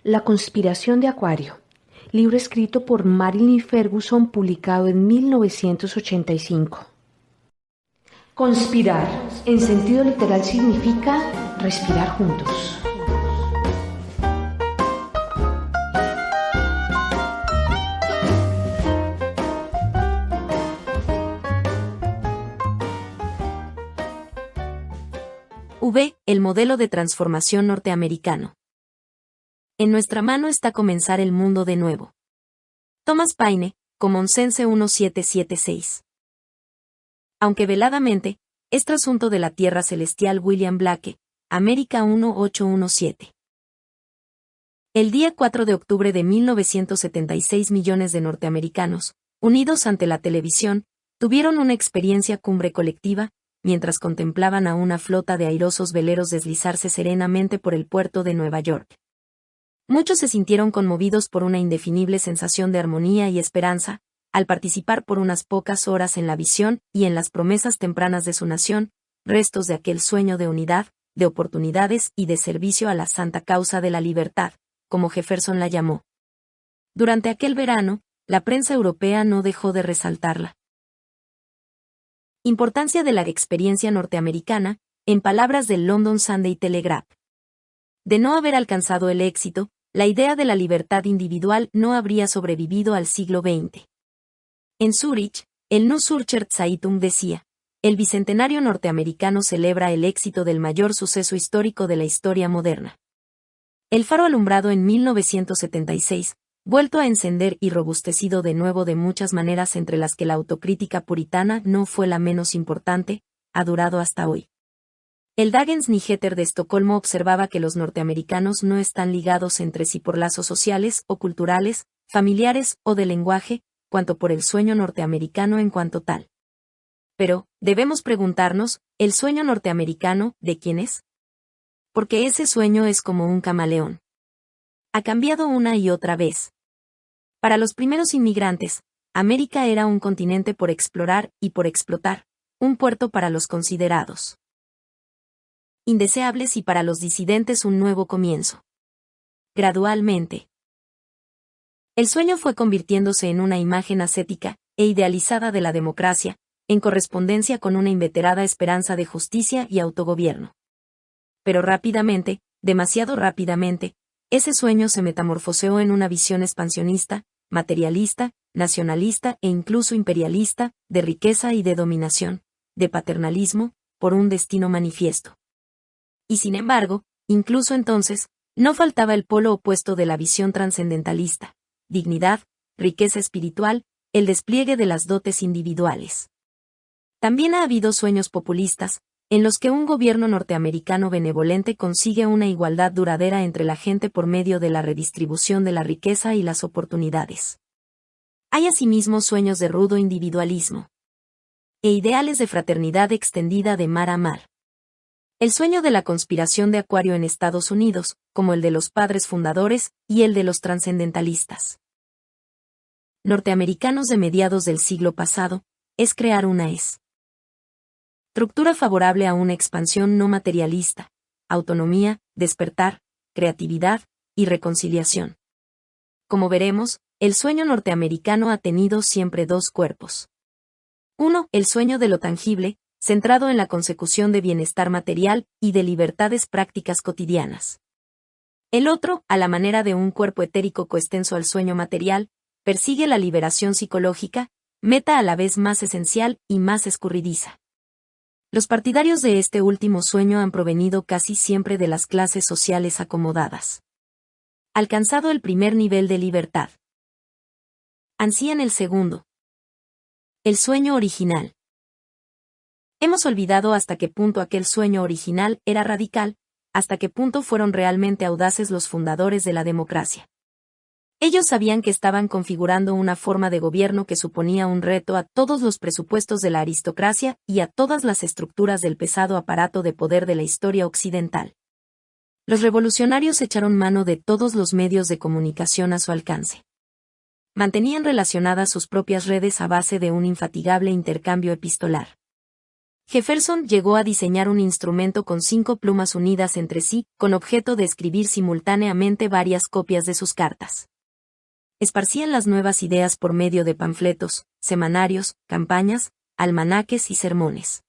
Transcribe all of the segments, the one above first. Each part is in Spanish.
La conspiración de Acuario, libro escrito por Marilyn Ferguson, publicado en 1985. Conspirar, en sentido literal, significa respirar juntos. El modelo de transformación norteamericano. En nuestra mano está comenzar el mundo de nuevo. Thomas Paine, Commonsense 1776. Aunque veladamente, es trasunto de la Tierra Celestial. William Blake, América 1817. El día 4 de octubre de 1976 millones de norteamericanos, unidos ante la televisión, tuvieron una experiencia cumbre colectiva, mientras contemplaban a una flota de airosos veleros deslizarse serenamente por el puerto de Nueva York. Muchos se sintieron conmovidos por una indefinible sensación de armonía y esperanza, al participar por unas pocas horas en la visión y en las promesas tempranas de su nación, restos de aquel sueño de unidad, de oportunidades y de servicio a la santa causa de la libertad, como Jefferson la llamó. Durante aquel verano, la prensa europea no dejó de resaltarla. Importancia de la experiencia norteamericana, en palabras del London Sunday Telegraph. De no haber alcanzado el éxito, la idea de la libertad individual no habría sobrevivido al siglo XX. En Zúrich, el Neue Zeitung decía: el bicentenario norteamericano celebra el éxito del mayor suceso histórico de la historia moderna. El faro alumbrado en 1976, vuelto a encender y robustecido de nuevo de muchas maneras entre las que la autocrítica puritana no fue la menos importante, ha durado hasta hoy. El Dagens Nyheter de Estocolmo observaba que los norteamericanos no están ligados entre sí por lazos sociales o culturales, familiares o de lenguaje, cuanto por el sueño norteamericano en cuanto tal. Pero, debemos preguntarnos, ¿el sueño norteamericano, de quién es? Porque ese sueño es como un camaleón. Ha cambiado una y otra vez. Para los primeros inmigrantes, América era un continente por explorar y por explotar, un puerto para los considerados indeseables y para los disidentes un nuevo comienzo. Gradualmente, el sueño fue convirtiéndose en una imagen ascética e idealizada de la democracia, en correspondencia con una inveterada esperanza de justicia y autogobierno. Pero rápidamente, demasiado rápidamente, ese sueño se metamorfoseó en una visión expansionista, materialista, nacionalista e incluso imperialista, de riqueza y de dominación, de paternalismo, por un destino manifiesto. Y sin embargo, incluso entonces, no faltaba el polo opuesto de la visión trascendentalista: dignidad, riqueza espiritual, el despliegue de las dotes individuales. También ha habido sueños populistas, en los que un gobierno norteamericano benevolente consigue una igualdad duradera entre la gente por medio de la redistribución de la riqueza y las oportunidades. Hay asimismo sueños de rudo individualismo e ideales de fraternidad extendida de mar a mar. El sueño de la conspiración de Acuario en Estados Unidos, como el de los padres fundadores y el de los trascendentalistas norteamericanos de mediados del siglo pasado, es crear una estructura favorable a una expansión no materialista, autonomía, despertar, creatividad y reconciliación. Como veremos, el sueño norteamericano ha tenido siempre dos cuerpos. Uno, el sueño de lo tangible, centrado en la consecución de bienestar material y de libertades prácticas cotidianas. El otro, a la manera de un cuerpo etérico coextenso al sueño material, persigue la liberación psicológica, meta a la vez más esencial y más escurridiza. Los partidarios de este último sueño han provenido casi siempre de las clases sociales acomodadas. Alcanzado el primer nivel de libertad, ansían el segundo. El sueño original. Hemos olvidado hasta qué punto aquel sueño original era radical, hasta qué punto fueron realmente audaces los fundadores de la democracia. Ellos sabían que estaban configurando una forma de gobierno que suponía un reto a todos los presupuestos de la aristocracia y a todas las estructuras del pesado aparato de poder de la historia occidental. Los revolucionarios echaron mano de todos los medios de comunicación a su alcance. Mantenían relacionadas sus propias redes a base de un infatigable intercambio epistolar. Jefferson llegó a diseñar un instrumento con 5 plumas unidas entre sí, con objeto de escribir simultáneamente varias copias de sus cartas. Esparcían las nuevas ideas por medio de panfletos, semanarios, campañas, almanaques y sermones.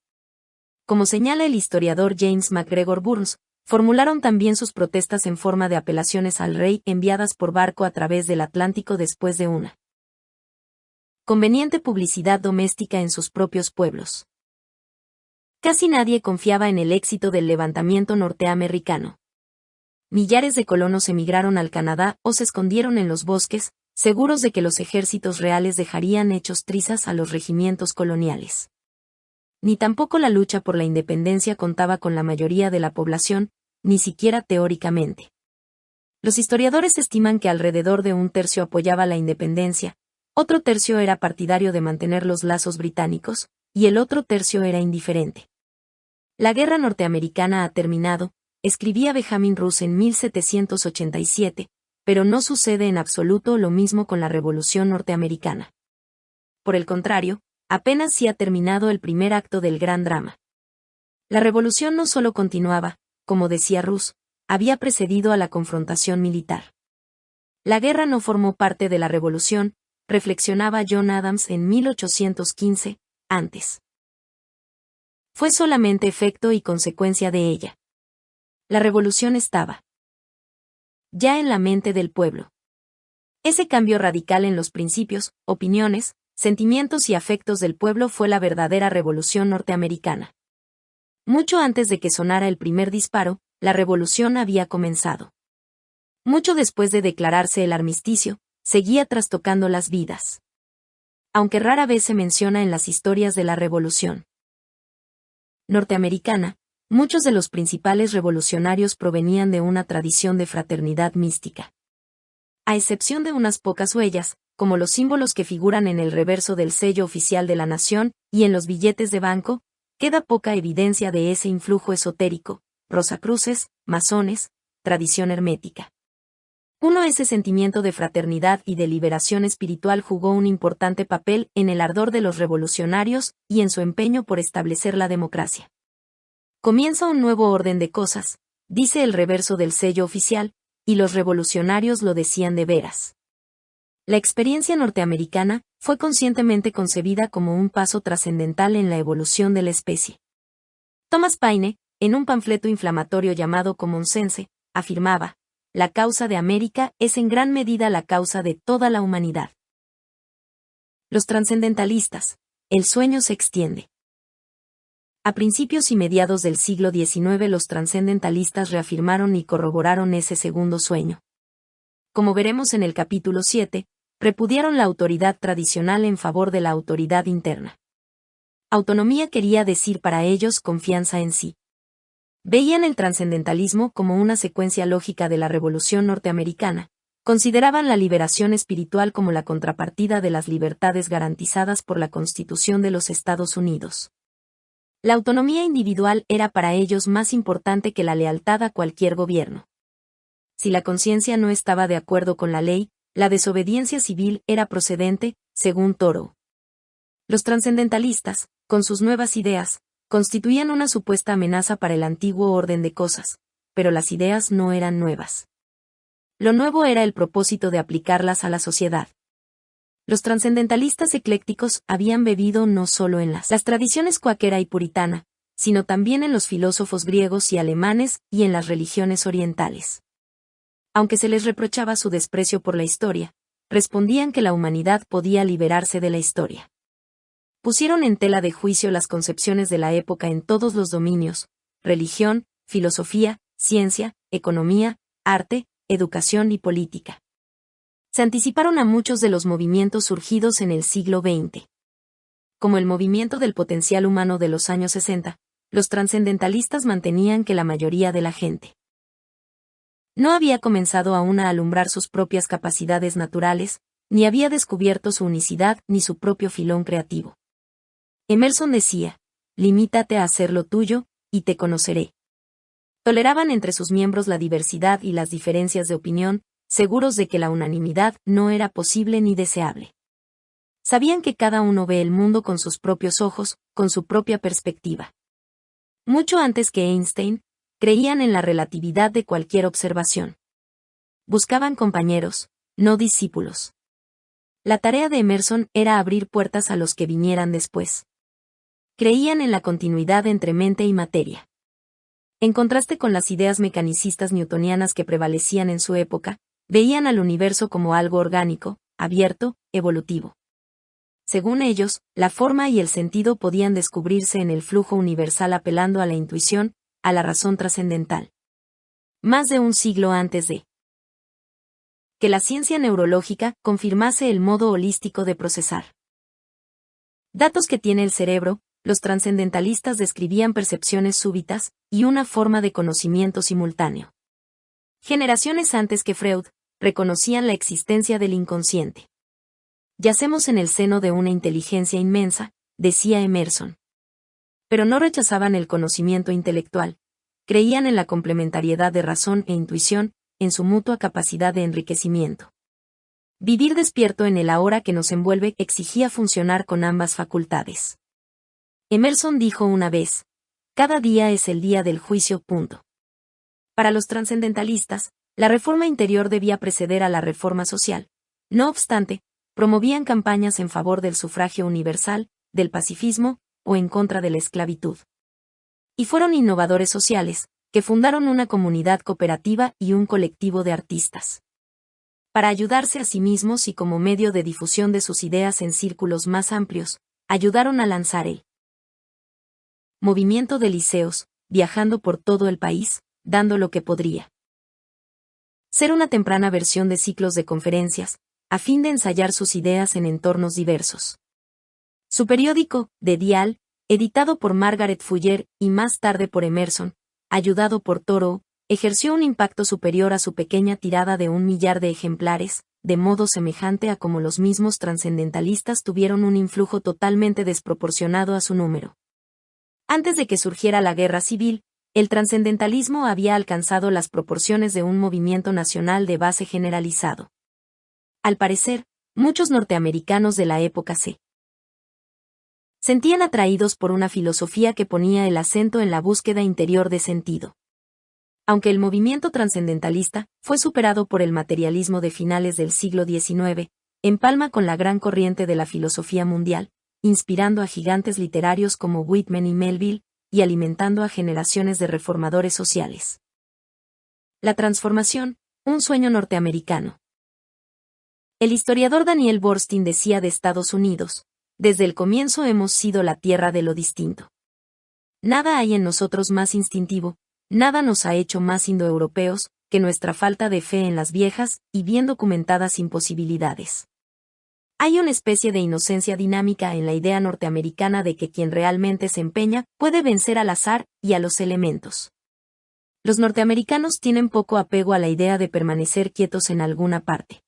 Como señala el historiador James MacGregor Burns, formularon también sus protestas en forma de apelaciones al rey enviadas por barco a través del Atlántico después de una conveniente publicidad doméstica en sus propios pueblos. Casi nadie confiaba en el éxito del levantamiento norteamericano. Millares de colonos emigraron al Canadá o se escondieron en los bosques, seguros de que los ejércitos reales dejarían hechos trizas a los regimientos coloniales. Ni tampoco la lucha por la independencia contaba con la mayoría de la población, ni siquiera teóricamente. Los historiadores estiman que alrededor de un tercio apoyaba la independencia, otro tercio era partidario de mantener los lazos británicos, y el otro tercio era indiferente. La guerra norteamericana ha terminado, escribía Benjamin Rush en 1787, pero no sucede en absoluto lo mismo con la Revolución norteamericana. Por el contrario, apenas sí ha terminado el primer acto del gran drama. La revolución no solo continuaba, como decía Rush, había precedido a la confrontación militar. La guerra no formó parte de la revolución, reflexionaba John Adams en 1815, antes. Fue solamente efecto y consecuencia de ella. La revolución estaba ya en la mente del pueblo. Ese cambio radical en los principios, opiniones, sentimientos y afectos del pueblo fue la verdadera revolución norteamericana. Mucho antes de que sonara el primer disparo, la revolución había comenzado. Mucho después de declararse el armisticio, seguía trastocando las vidas. Aunque rara vez se menciona en las historias de la revolución norteamericana, muchos de los principales revolucionarios provenían de una tradición de fraternidad mística. A excepción de unas pocas huellas, como los símbolos que figuran en el reverso del sello oficial de la nación y en los billetes de banco, queda poca evidencia de ese influjo esotérico, rosacruces, masones, tradición hermética. Ese sentimiento de fraternidad y de liberación espiritual jugó un importante papel en el ardor de los revolucionarios y en su empeño por establecer la democracia. Comienza un nuevo orden de cosas, dice el reverso del sello oficial, y los revolucionarios lo decían de veras. La experiencia norteamericana fue conscientemente concebida como un paso trascendental en la evolución de la especie. Thomas Paine, en un panfleto inflamatorio llamado Common Sense, afirmaba: la causa de América es en gran medida la causa de toda la humanidad. Los trascendentalistas, el sueño se extiende. A principios y mediados del siglo XIX los trascendentalistas reafirmaron y corroboraron ese segundo sueño. Como veremos en el capítulo 7, repudiaron la autoridad tradicional en favor de la autoridad interna. Autonomía quería decir para ellos confianza en sí. Veían el trascendentalismo como una secuencia lógica de la Revolución norteamericana, consideraban la liberación espiritual como la contrapartida de las libertades garantizadas por la Constitución de los Estados Unidos. La autonomía individual era para ellos más importante que la lealtad a cualquier gobierno. Si la conciencia no estaba de acuerdo con la ley, la desobediencia civil era procedente, según Thoreau. Los trascendentalistas, con sus nuevas ideas, constituían una supuesta amenaza para el antiguo orden de cosas, pero las ideas no eran nuevas. Lo nuevo era el propósito de aplicarlas a la sociedad. Los trascendentalistas eclécticos habían bebido no solo en las tradiciones cuáquera y puritana, sino también en los filósofos griegos y alemanes y en las religiones orientales. Aunque se les reprochaba su desprecio por la historia, respondían que la humanidad podía liberarse de la historia. Pusieron en tela de juicio las concepciones de la época en todos los dominios: religión, filosofía, ciencia, economía, arte, educación y política. Se anticiparon a muchos de los movimientos surgidos en el siglo XX. Como el movimiento del potencial humano de los años 60, los trascendentalistas mantenían que la mayoría de la gente no había comenzado aún a alumbrar sus propias capacidades naturales, ni había descubierto su unicidad ni su propio filón creativo. Emerson decía: limítate a hacer lo tuyo, y te conoceré. Toleraban entre sus miembros la diversidad y las diferencias de opinión, seguros de que la unanimidad no era posible ni deseable. Sabían que cada uno ve el mundo con sus propios ojos, con su propia perspectiva. Mucho antes que Einstein, creían en la relatividad de cualquier observación. Buscaban compañeros, no discípulos. La tarea de Emerson era abrir puertas a los que vinieran después. Creían en la continuidad entre mente y materia. En contraste con las ideas mecanicistas newtonianas que prevalecían en su época, veían al universo como algo orgánico, abierto, evolutivo. Según ellos, la forma y el sentido podían descubrirse en el flujo universal apelando a la intuición, a la razón trascendental. Más de un siglo antes de que la ciencia neurológica confirmase el modo holístico de procesar datos que tiene el cerebro, los trascendentalistas describían percepciones súbitas y una forma de conocimiento simultáneo. Generaciones antes que Freud, reconocían la existencia del inconsciente. Yacemos en el seno de una inteligencia inmensa, decía Emerson. Pero no rechazaban el conocimiento intelectual, creían en la complementariedad de razón e intuición, en su mutua capacidad de enriquecimiento. Vivir despierto en el ahora que nos envuelve exigía funcionar con ambas facultades. Emerson dijo una vez: cada día es el día del juicio. Para los trascendentalistas, la reforma interior debía preceder a la reforma social. No obstante, promovían campañas en favor del sufragio universal, del pacifismo, o en contra de la esclavitud. Y fueron innovadores sociales, que fundaron una comunidad cooperativa y un colectivo de artistas. Para ayudarse a sí mismos y como medio de difusión de sus ideas en círculos más amplios, ayudaron a lanzar el movimiento de liceos, viajando por todo el país, dando lo que podría ser una temprana versión de ciclos de conferencias, a fin de ensayar sus ideas en entornos diversos. Su periódico, The Dial, editado por Margaret Fuller y más tarde por Emerson, ayudado por Thoreau, ejerció un impacto superior a su pequeña tirada de 1 millar de ejemplares, de modo semejante a como los mismos trascendentalistas tuvieron un influjo totalmente desproporcionado a su número. Antes de que surgiera la guerra civil, el trascendentalismo había alcanzado las proporciones de un movimiento nacional de base generalizado. Al parecer, muchos norteamericanos de la época se sentían atraídos por una filosofía que ponía el acento en la búsqueda interior de sentido. Aunque el movimiento trascendentalista fue superado por el materialismo de finales del siglo XIX, empalma con la gran corriente de la filosofía mundial, inspirando a gigantes literarios como Whitman y Melville, y alimentando a generaciones de reformadores sociales. La transformación, un sueño norteamericano. El historiador Daniel Boorstin decía de Estados Unidos: desde el comienzo hemos sido la tierra de lo distinto. Nada hay en nosotros más instintivo, nada nos ha hecho más indoeuropeos, que nuestra falta de fe en las viejas y bien documentadas imposibilidades. Hay una especie de inocencia dinámica en la idea norteamericana de que quien realmente se empeña puede vencer al azar y a los elementos. Los norteamericanos tienen poco apego a la idea de permanecer quietos en alguna parte.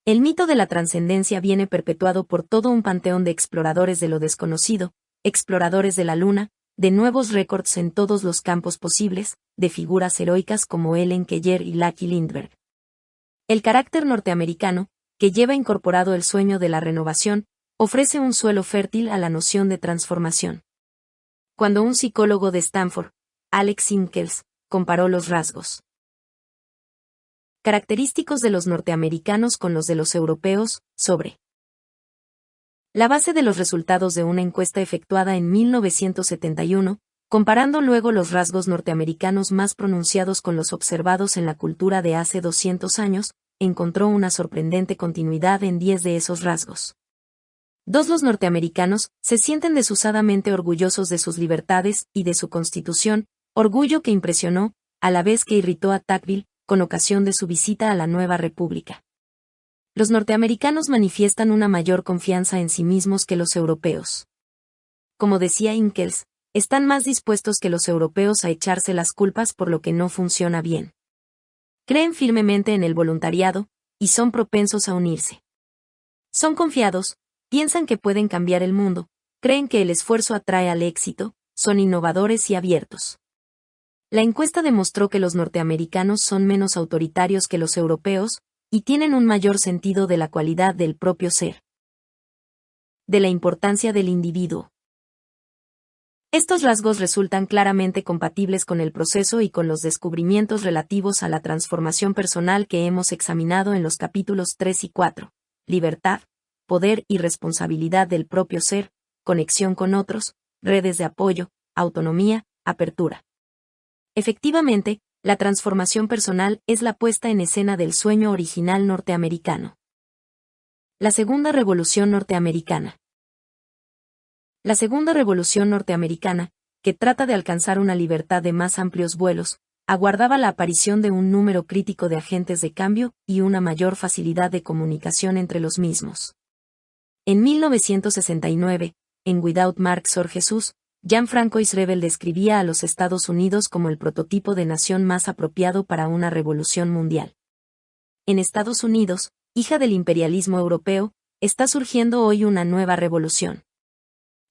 El mito de la trascendencia viene perpetuado por todo un panteón de exploradores de lo desconocido, exploradores de la luna, de nuevos récords en todos los campos posibles, de figuras heroicas como Ellen Keller y Lucky Lindbergh. El carácter norteamericano, que lleva incorporado el sueño de la renovación, ofrece un suelo fértil a la noción de transformación. Cuando un psicólogo de Stanford, Alex Ingalls, comparó los rasgos característicos de los norteamericanos con los de los europeos, sobre la base de los resultados de una encuesta efectuada en 1971, comparando luego los rasgos norteamericanos más pronunciados con los observados en la cultura de hace 200 años, encontró una sorprendente continuidad en 10 de esos rasgos. 2. Los norteamericanos se sienten desusadamente orgullosos de sus libertades y de su constitución, orgullo que impresionó, a la vez que irritó a Tocqueville, con ocasión de su visita a la Nueva República. Los norteamericanos manifiestan una mayor confianza en sí mismos que los europeos. Como decía Ingalls, están más dispuestos que los europeos a echarse las culpas por lo que no funciona bien. Creen firmemente en el voluntariado, y son propensos a unirse. Son confiados, piensan que pueden cambiar el mundo, creen que el esfuerzo atrae al éxito, son innovadores y abiertos. La encuesta demostró que los norteamericanos son menos autoritarios que los europeos, y tienen un mayor sentido de la cualidad del propio ser. De la importancia del individuo. Estos rasgos resultan claramente compatibles con el proceso y con los descubrimientos relativos a la transformación personal que hemos examinado en los capítulos 3 y 4, libertad, poder y responsabilidad del propio ser, conexión con otros, redes de apoyo, autonomía, apertura. Efectivamente, la transformación personal es la puesta en escena del sueño original norteamericano. La Segunda Revolución Norteamericana. La Segunda Revolución Norteamericana, que trata de alcanzar una libertad de más amplios vuelos, aguardaba la aparición de un número crítico de agentes de cambio y una mayor facilidad de comunicación entre los mismos. En 1969, en Without Marks or Jesus, Jan Francois Rebel describía a los Estados Unidos como el prototipo de nación más apropiado para una revolución mundial. En Estados Unidos, hija del imperialismo europeo, está surgiendo hoy una nueva revolución.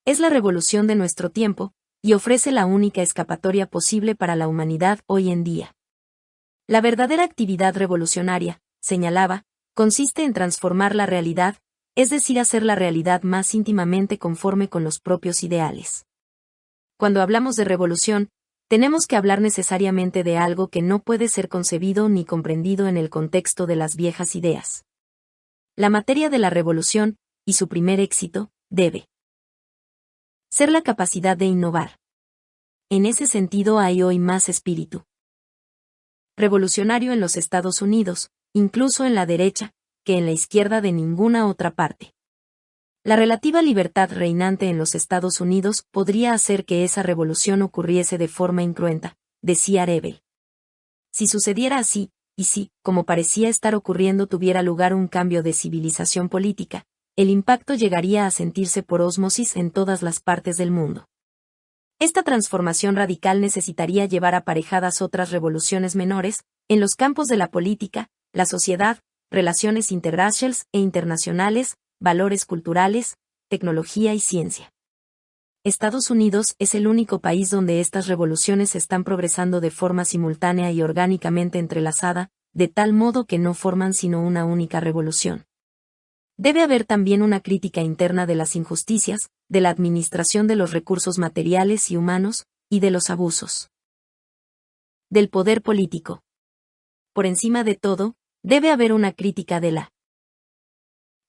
Es la revolución de nuestro tiempo, y ofrece la única escapatoria posible para la humanidad hoy en día. La verdadera actividad revolucionaria, señalaba, consiste en transformar la realidad, es decir, hacer la realidad más íntimamente conforme con los propios ideales. Cuando hablamos de revolución, tenemos que hablar necesariamente de algo que no puede ser concebido ni comprendido en el contexto de las viejas ideas. La materia de la revolución, y su primer éxito, debe ser la capacidad de innovar. En ese sentido hay hoy más espíritu revolucionario en los Estados Unidos, incluso en la derecha, que en la izquierda de ninguna otra parte. La relativa libertad reinante en los Estados Unidos podría hacer que esa revolución ocurriese de forma incruenta, decía Rebel. Si sucediera así, y si, como parecía estar ocurriendo, tuviera lugar un cambio de civilización política, el impacto llegaría a sentirse por ósmosis en todas las partes del mundo. Esta transformación radical necesitaría llevar aparejadas otras revoluciones menores, en los campos de la política, la sociedad, relaciones interraciales e internacionales, valores culturales, tecnología y ciencia. Estados Unidos es el único país donde estas revoluciones están progresando de forma simultánea y orgánicamente entrelazada, de tal modo que no forman sino una única revolución. Debe haber también una crítica interna de las injusticias, de la administración de los recursos materiales y humanos, y de los abusos del poder político. Por encima de todo, debe haber una crítica de la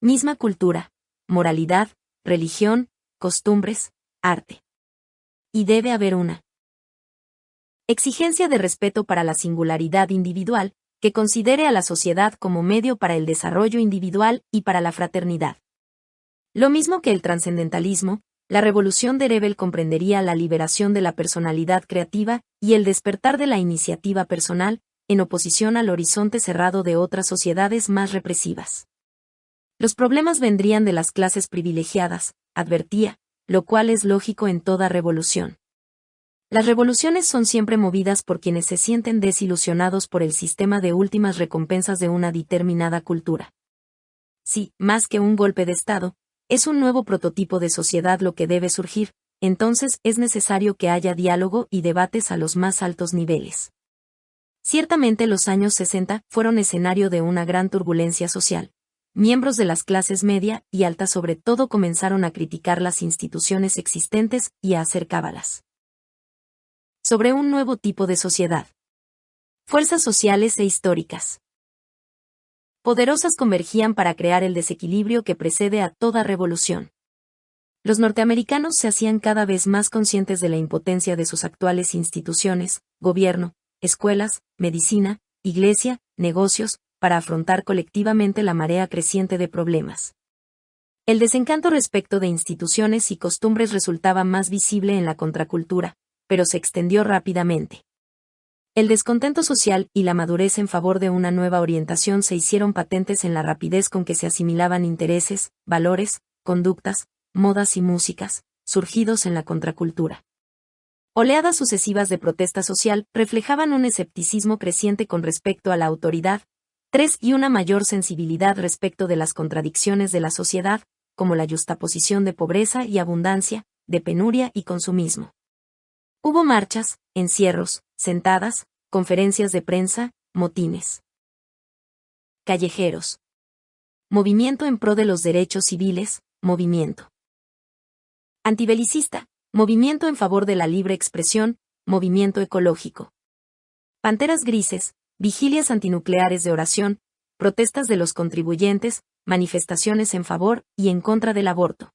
misma cultura, moralidad, religión, costumbres, arte. Y debe haber una exigencia de respeto para la singularidad individual, que considere a la sociedad como medio para el desarrollo individual y para la fraternidad. Lo mismo que el trascendentalismo, la revolución de Rebel comprendería la liberación de la personalidad creativa y el despertar de la iniciativa personal, en oposición al horizonte cerrado de otras sociedades más represivas. Los problemas vendrían de las clases privilegiadas, advertía, lo cual es lógico en toda revolución. Las revoluciones son siempre movidas por quienes se sienten desilusionados por el sistema de últimas recompensas de una determinada cultura. Si, más que un golpe de Estado, es un nuevo prototipo de sociedad lo que debe surgir, entonces es necesario que haya diálogo y debates a los más altos niveles. Ciertamente los años 60 fueron escenario de una gran turbulencia social. Miembros de las clases media y alta sobre todo comenzaron a criticar las instituciones existentes y a hacer cábalas sobre un nuevo tipo de sociedad. Fuerzas sociales e históricas poderosas convergían para crear el desequilibrio que precede a toda revolución. Los norteamericanos se hacían cada vez más conscientes de la impotencia de sus actuales instituciones, gobierno, escuelas, medicina, iglesia, negocios, para afrontar colectivamente la marea creciente de problemas. El desencanto respecto de instituciones y costumbres resultaba más visible en la contracultura, pero se extendió rápidamente. El descontento social y la madurez en favor de una nueva orientación se hicieron patentes en la rapidez con que se asimilaban intereses, valores, conductas, modas y músicas, surgidos en la contracultura. Oleadas sucesivas de protesta social reflejaban un escepticismo creciente con respecto a la autoridad, y una mayor sensibilidad respecto de las contradicciones de la sociedad, como la yuxtaposición de pobreza y abundancia, de penuria y consumismo. Hubo marchas, encierros, sentadas, conferencias de prensa, motines callejeros. Movimiento en pro de los derechos civiles, movimiento antibelicista, Movimiento en favor de la libre expresión, movimiento ecológico. Panteras grises, vigilias antinucleares de oración, protestas de los contribuyentes, manifestaciones en favor y en contra del aborto.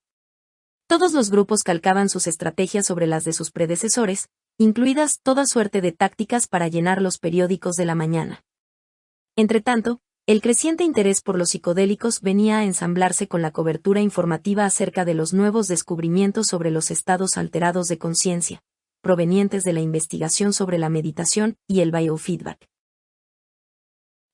Todos los grupos calcaban sus estrategias sobre las de sus predecesores, incluidas toda suerte de tácticas para llenar los periódicos de la mañana. Entretanto, el creciente interés por los psicodélicos venía a ensamblarse con la cobertura informativa acerca de los nuevos descubrimientos sobre los estados alterados de conciencia, provenientes de la investigación sobre la meditación y el biofeedback.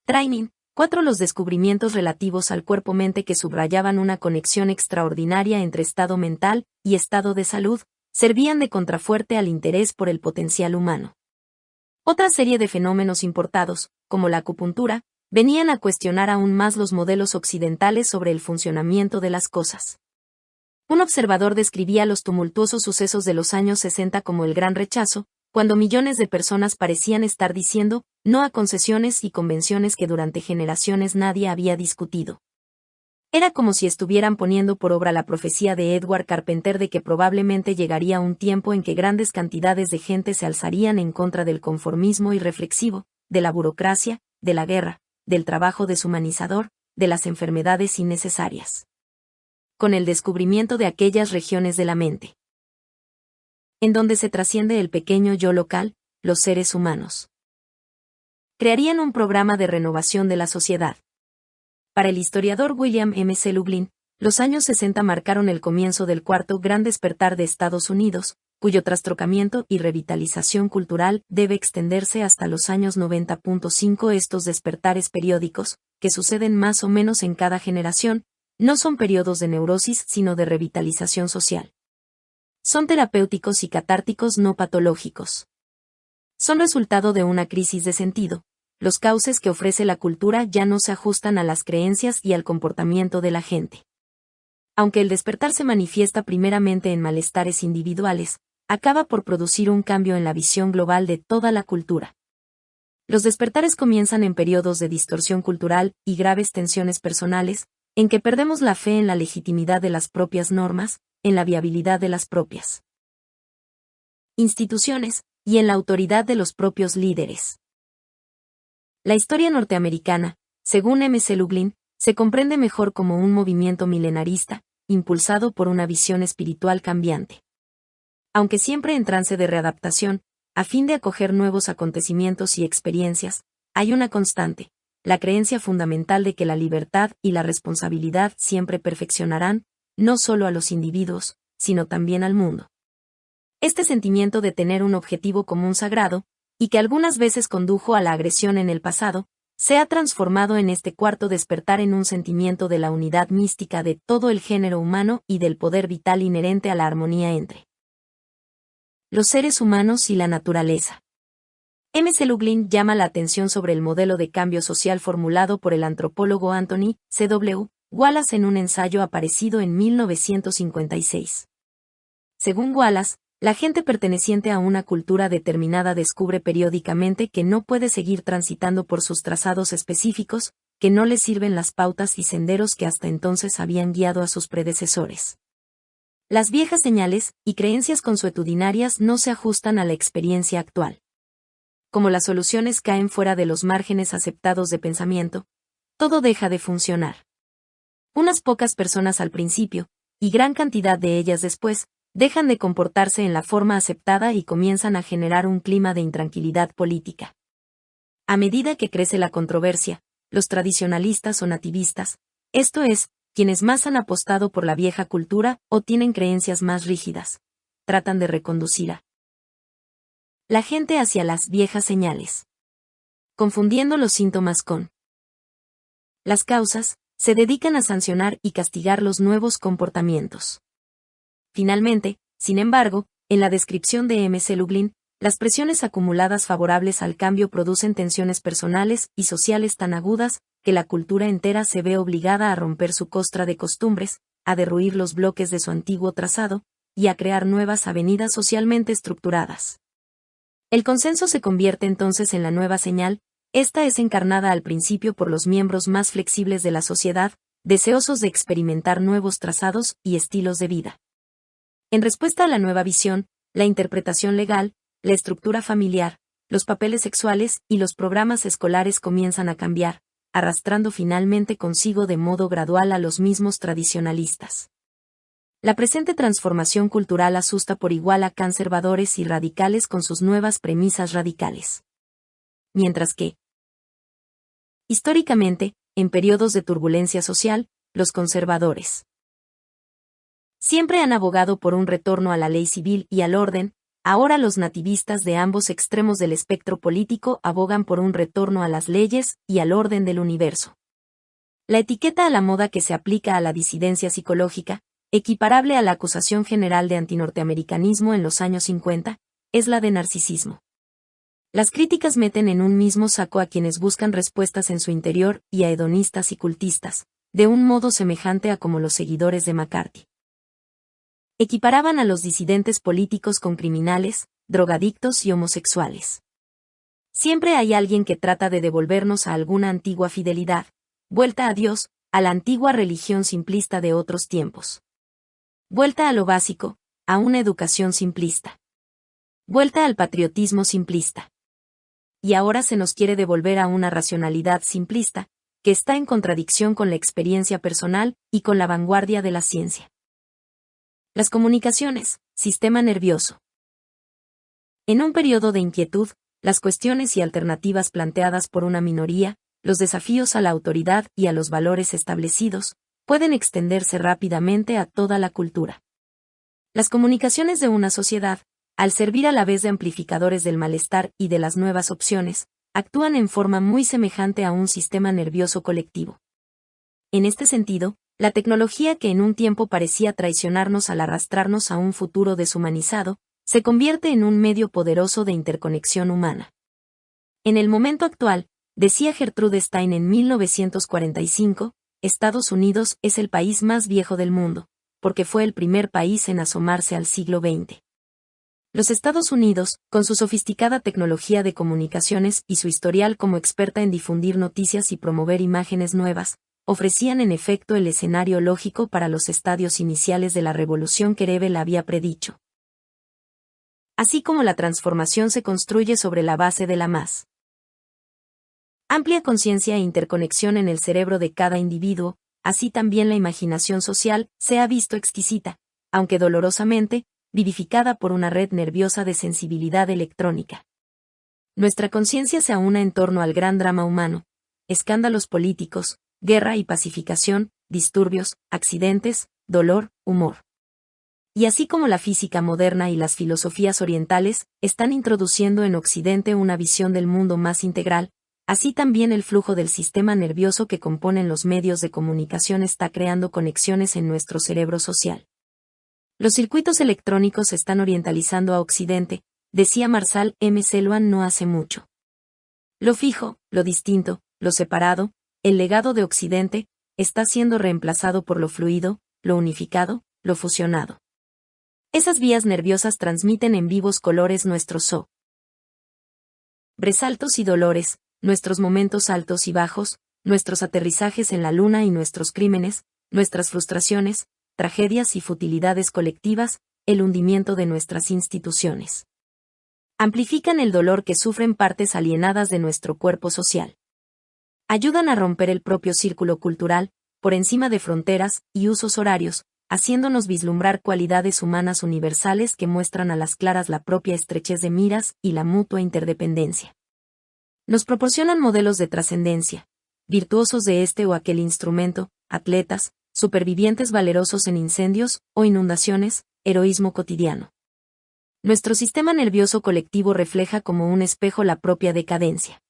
Training. 4. Los descubrimientos relativos al cuerpo-mente que subrayaban una conexión extraordinaria entre estado mental y estado de salud, servían de contrafuerte al interés por el potencial humano. Otra serie de fenómenos importados, como la acupuntura, venían a cuestionar aún más los modelos occidentales sobre el funcionamiento de las cosas. Un observador describía los tumultuosos sucesos de los años 60 como el gran rechazo, cuando millones de personas parecían estar diciendo no a concesiones y convenciones que durante generaciones nadie había discutido. Era como si estuvieran poniendo por obra la profecía de Edward Carpenter de que probablemente llegaría un tiempo en que grandes cantidades de gente se alzarían en contra del conformismo irreflexivo, de la burocracia, de la guerra, del trabajo deshumanizador, de las enfermedades innecesarias. Con el descubrimiento de aquellas regiones de la mente, en donde se trasciende el pequeño yo local, los seres humanos crearían un programa de renovación de la sociedad. Para el historiador William M. C. Lublin, los años 60 marcaron el comienzo del cuarto gran despertar de Estados Unidos, cuyo trastrocamiento y revitalización cultural debe extenderse hasta los años 90.5. Estos despertares periódicos, que suceden más o menos en cada generación, no son periodos de neurosis sino de revitalización social. Son terapéuticos y catárticos no patológicos. Son resultado de una crisis de sentido. Los cauces que ofrece la cultura ya no se ajustan a las creencias y al comportamiento de la gente. Aunque el despertar se manifiesta primeramente en malestares individuales, acaba por producir un cambio en la visión global de toda la cultura. Los despertares comienzan en periodos de distorsión cultural y graves tensiones personales, en que perdemos la fe en la legitimidad de las propias normas, en la viabilidad de las propias instituciones, y en la autoridad de los propios líderes. La historia norteamericana, según M. C. Lublin, se comprende mejor como un movimiento milenarista, impulsado por una visión espiritual cambiante. Aunque siempre en trance de readaptación, a fin de acoger nuevos acontecimientos y experiencias, hay una constante, la creencia fundamental de que la libertad y la responsabilidad siempre perfeccionarán, no solo a los individuos, sino también al mundo. Este sentimiento de tener un objetivo común sagrado, y que algunas veces condujo a la agresión en el pasado, se ha transformado en este cuarto despertar en un sentimiento de la unidad mística de todo el género humano y del poder vital inherente a la armonía entre los seres humanos y la naturaleza. M. C. Lublin llama la atención sobre el modelo de cambio social formulado por el antropólogo Anthony C. W. Wallace en un ensayo aparecido en 1956. Según Wallace, la gente perteneciente a una cultura determinada descubre periódicamente que no puede seguir transitando por sus trazados específicos, que no les sirven las pautas y senderos que hasta entonces habían guiado a sus predecesores. Las viejas señales y creencias consuetudinarias no se ajustan a la experiencia actual. Como las soluciones caen fuera de los márgenes aceptados de pensamiento, todo deja de funcionar. Unas pocas personas al principio, y gran cantidad de ellas después, dejan de comportarse en la forma aceptada y comienzan a generar un clima de intranquilidad política. A medida que crece la controversia, los tradicionalistas o nativistas, esto es, quienes más han apostado por la vieja cultura o tienen creencias más rígidas, tratan de reconducir a la gente hacia las viejas señales. Confundiendo los síntomas con las causas, se dedican a sancionar y castigar los nuevos comportamientos. Finalmente, sin embargo, en la descripción de M. C. Lublin, las presiones acumuladas favorables al cambio producen tensiones personales y sociales tan agudas, que la cultura entera se ve obligada a romper su costra de costumbres, a derruir los bloques de su antiguo trazado, y a crear nuevas avenidas socialmente estructuradas. El consenso se convierte entonces en la nueva señal, esta es encarnada al principio por los miembros más flexibles de la sociedad, deseosos de experimentar nuevos trazados y estilos de vida. En respuesta a la nueva visión, la interpretación legal, la estructura familiar, los papeles sexuales y los programas escolares comienzan a cambiar, arrastrando finalmente consigo de modo gradual a los mismos tradicionalistas. La presente transformación cultural asusta por igual a conservadores y radicales con sus nuevas premisas radicales. Mientras que, históricamente, en periodos de turbulencia social, los conservadores siempre han abogado por un retorno a la ley civil y al orden. Ahora los nativistas de ambos extremos del espectro político abogan por un retorno a las leyes y al orden del universo. La etiqueta a la moda que se aplica a la disidencia psicológica, equiparable a la acusación general de antinorteamericanismo en los años 50, es la de narcisismo. Las críticas meten en un mismo saco a quienes buscan respuestas en su interior y a hedonistas y cultistas, de un modo semejante a como los seguidores de McCarthy equiparaban a los disidentes políticos con criminales, drogadictos y homosexuales. Siempre hay alguien que trata de devolvernos a alguna antigua fidelidad, vuelta a Dios, a la antigua religión simplista de otros tiempos. Vuelta a lo básico, a una educación simplista. Vuelta al patriotismo simplista. Y ahora se nos quiere devolver a una racionalidad simplista, que está en contradicción con la experiencia personal y con la vanguardia de la ciencia. Las comunicaciones, sistema nervioso. En un periodo de inquietud, las cuestiones y alternativas planteadas por una minoría, los desafíos a la autoridad y a los valores establecidos, pueden extenderse rápidamente a toda la cultura. Las comunicaciones de una sociedad, al servir a la vez de amplificadores del malestar y de las nuevas opciones, actúan en forma muy semejante a un sistema nervioso colectivo. En este sentido, la tecnología que en un tiempo parecía traicionarnos al arrastrarnos a un futuro deshumanizado, se convierte en un medio poderoso de interconexión humana. En el momento actual, decía Gertrude Stein en 1945, Estados Unidos es el país más viejo del mundo, porque fue el primer país en asomarse al siglo XX. Los Estados Unidos, con su sofisticada tecnología de comunicaciones y su historial como experta en difundir noticias y promover imágenes nuevas, ofrecían en efecto el escenario lógico para los estadios iniciales de la revolución que Goebbels había predicho. Así como la transformación se construye sobre la base de la más amplia conciencia e interconexión en el cerebro de cada individuo, así también la imaginación social se ha visto exquisita, aunque dolorosamente, vivificada por una red nerviosa de sensibilidad electrónica. Nuestra conciencia se aúna en torno al gran drama humano, escándalos políticos, guerra y pacificación, disturbios, accidentes, dolor, humor. Y así como la física moderna y las filosofías orientales están introduciendo en Occidente una visión del mundo más integral, así también el flujo del sistema nervioso que componen los medios de comunicación está creando conexiones en nuestro cerebro social. Los circuitos electrónicos se están orientalizando a Occidente, decía Marshall M. Selwan no hace mucho. Lo fijo, lo distinto, lo separado, el legado de Occidente, está siendo reemplazado por lo fluido, lo unificado, lo fusionado. Esas vías nerviosas transmiten en vivos colores nuestros sobresaltos y dolores, nuestros momentos altos y bajos, nuestros aterrizajes en la luna y nuestros crímenes, nuestras frustraciones, tragedias y futilidades colectivas, el hundimiento de nuestras instituciones. Amplifican el dolor que sufren partes alienadas de nuestro cuerpo social. Ayudan a romper el propio círculo cultural, por encima de fronteras y usos horarios, haciéndonos vislumbrar cualidades humanas universales que muestran a las claras la propia estrechez de miras y la mutua interdependencia. Nos proporcionan modelos de trascendencia, virtuosos de este o aquel instrumento, atletas, supervivientes valerosos en incendios o inundaciones, heroísmo cotidiano. Nuestro sistema nervioso colectivo refleja como un espejo la propia decadencia.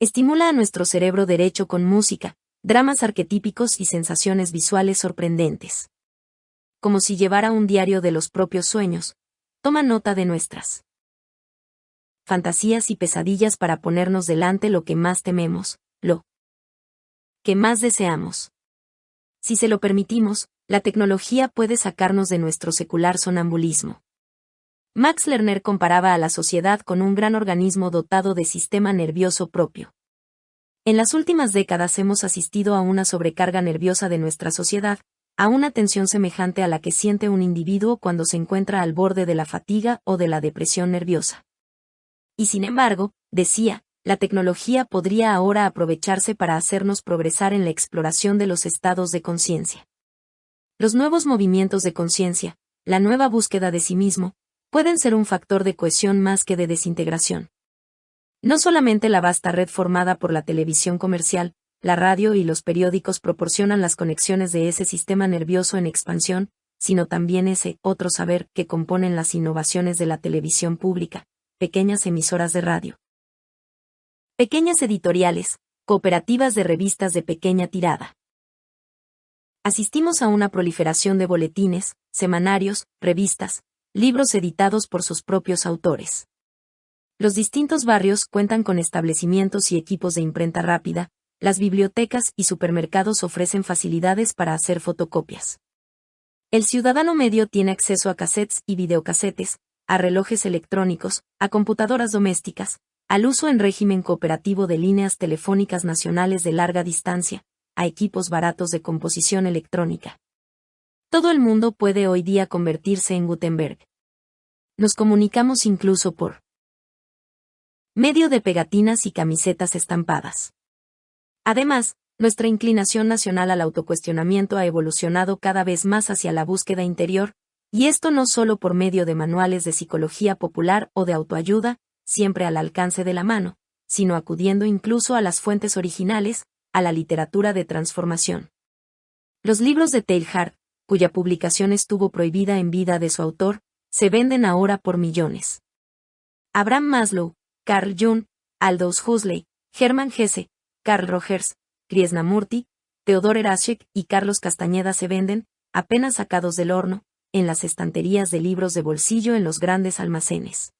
Estimula a nuestro cerebro derecho con música, dramas arquetípicos y sensaciones visuales sorprendentes. Como si llevara un diario de los propios sueños, toma nota de nuestras fantasías y pesadillas para ponernos delante lo que más tememos, lo que más deseamos. Si se lo permitimos, la tecnología puede sacarnos de nuestro secular sonambulismo. Max Lerner comparaba a la sociedad con un gran organismo dotado de sistema nervioso propio. En las últimas décadas hemos asistido a una sobrecarga nerviosa de nuestra sociedad, a una tensión semejante a la que siente un individuo cuando se encuentra al borde de la fatiga o de la depresión nerviosa. Y sin embargo, decía, la tecnología podría ahora aprovecharse para hacernos progresar en la exploración de los estados de conciencia. Los nuevos movimientos de conciencia, la nueva búsqueda de sí mismo, pueden ser un factor de cohesión más que de desintegración. No solamente la vasta red formada por la televisión comercial, la radio y los periódicos proporcionan las conexiones de ese sistema nervioso en expansión, sino también ese otro saber que componen las innovaciones de la televisión pública, pequeñas emisoras de radio, pequeñas editoriales, cooperativas de revistas de pequeña tirada. Asistimos a una proliferación de boletines, semanarios, revistas, libros editados por sus propios autores. Los distintos barrios cuentan con establecimientos y equipos de imprenta rápida, las bibliotecas y supermercados ofrecen facilidades para hacer fotocopias. El ciudadano medio tiene acceso a cassettes y videocasetes, a relojes electrónicos, a computadoras domésticas, al uso en régimen cooperativo de líneas telefónicas nacionales de larga distancia, a equipos baratos de composición electrónica. Todo el mundo puede hoy día convertirse en Gutenberg. Nos comunicamos incluso por medio de pegatinas y camisetas estampadas. Además, nuestra inclinación nacional al autocuestionamiento ha evolucionado cada vez más hacia la búsqueda interior, y esto no solo por medio de manuales de psicología popular o de autoayuda, siempre al alcance de la mano, sino acudiendo incluso a las fuentes originales, a la literatura de transformación. Los libros de Teilhard, cuya publicación estuvo prohibida en vida de su autor, se venden ahora por millones. Abraham Maslow, Carl Jung, Aldous Huxley, Hermann Hesse, Carl Rogers, Krishnamurti, Theodor Herzog y Carlos Castañeda se venden, apenas sacados del horno, en las estanterías de libros de bolsillo en los grandes almacenes.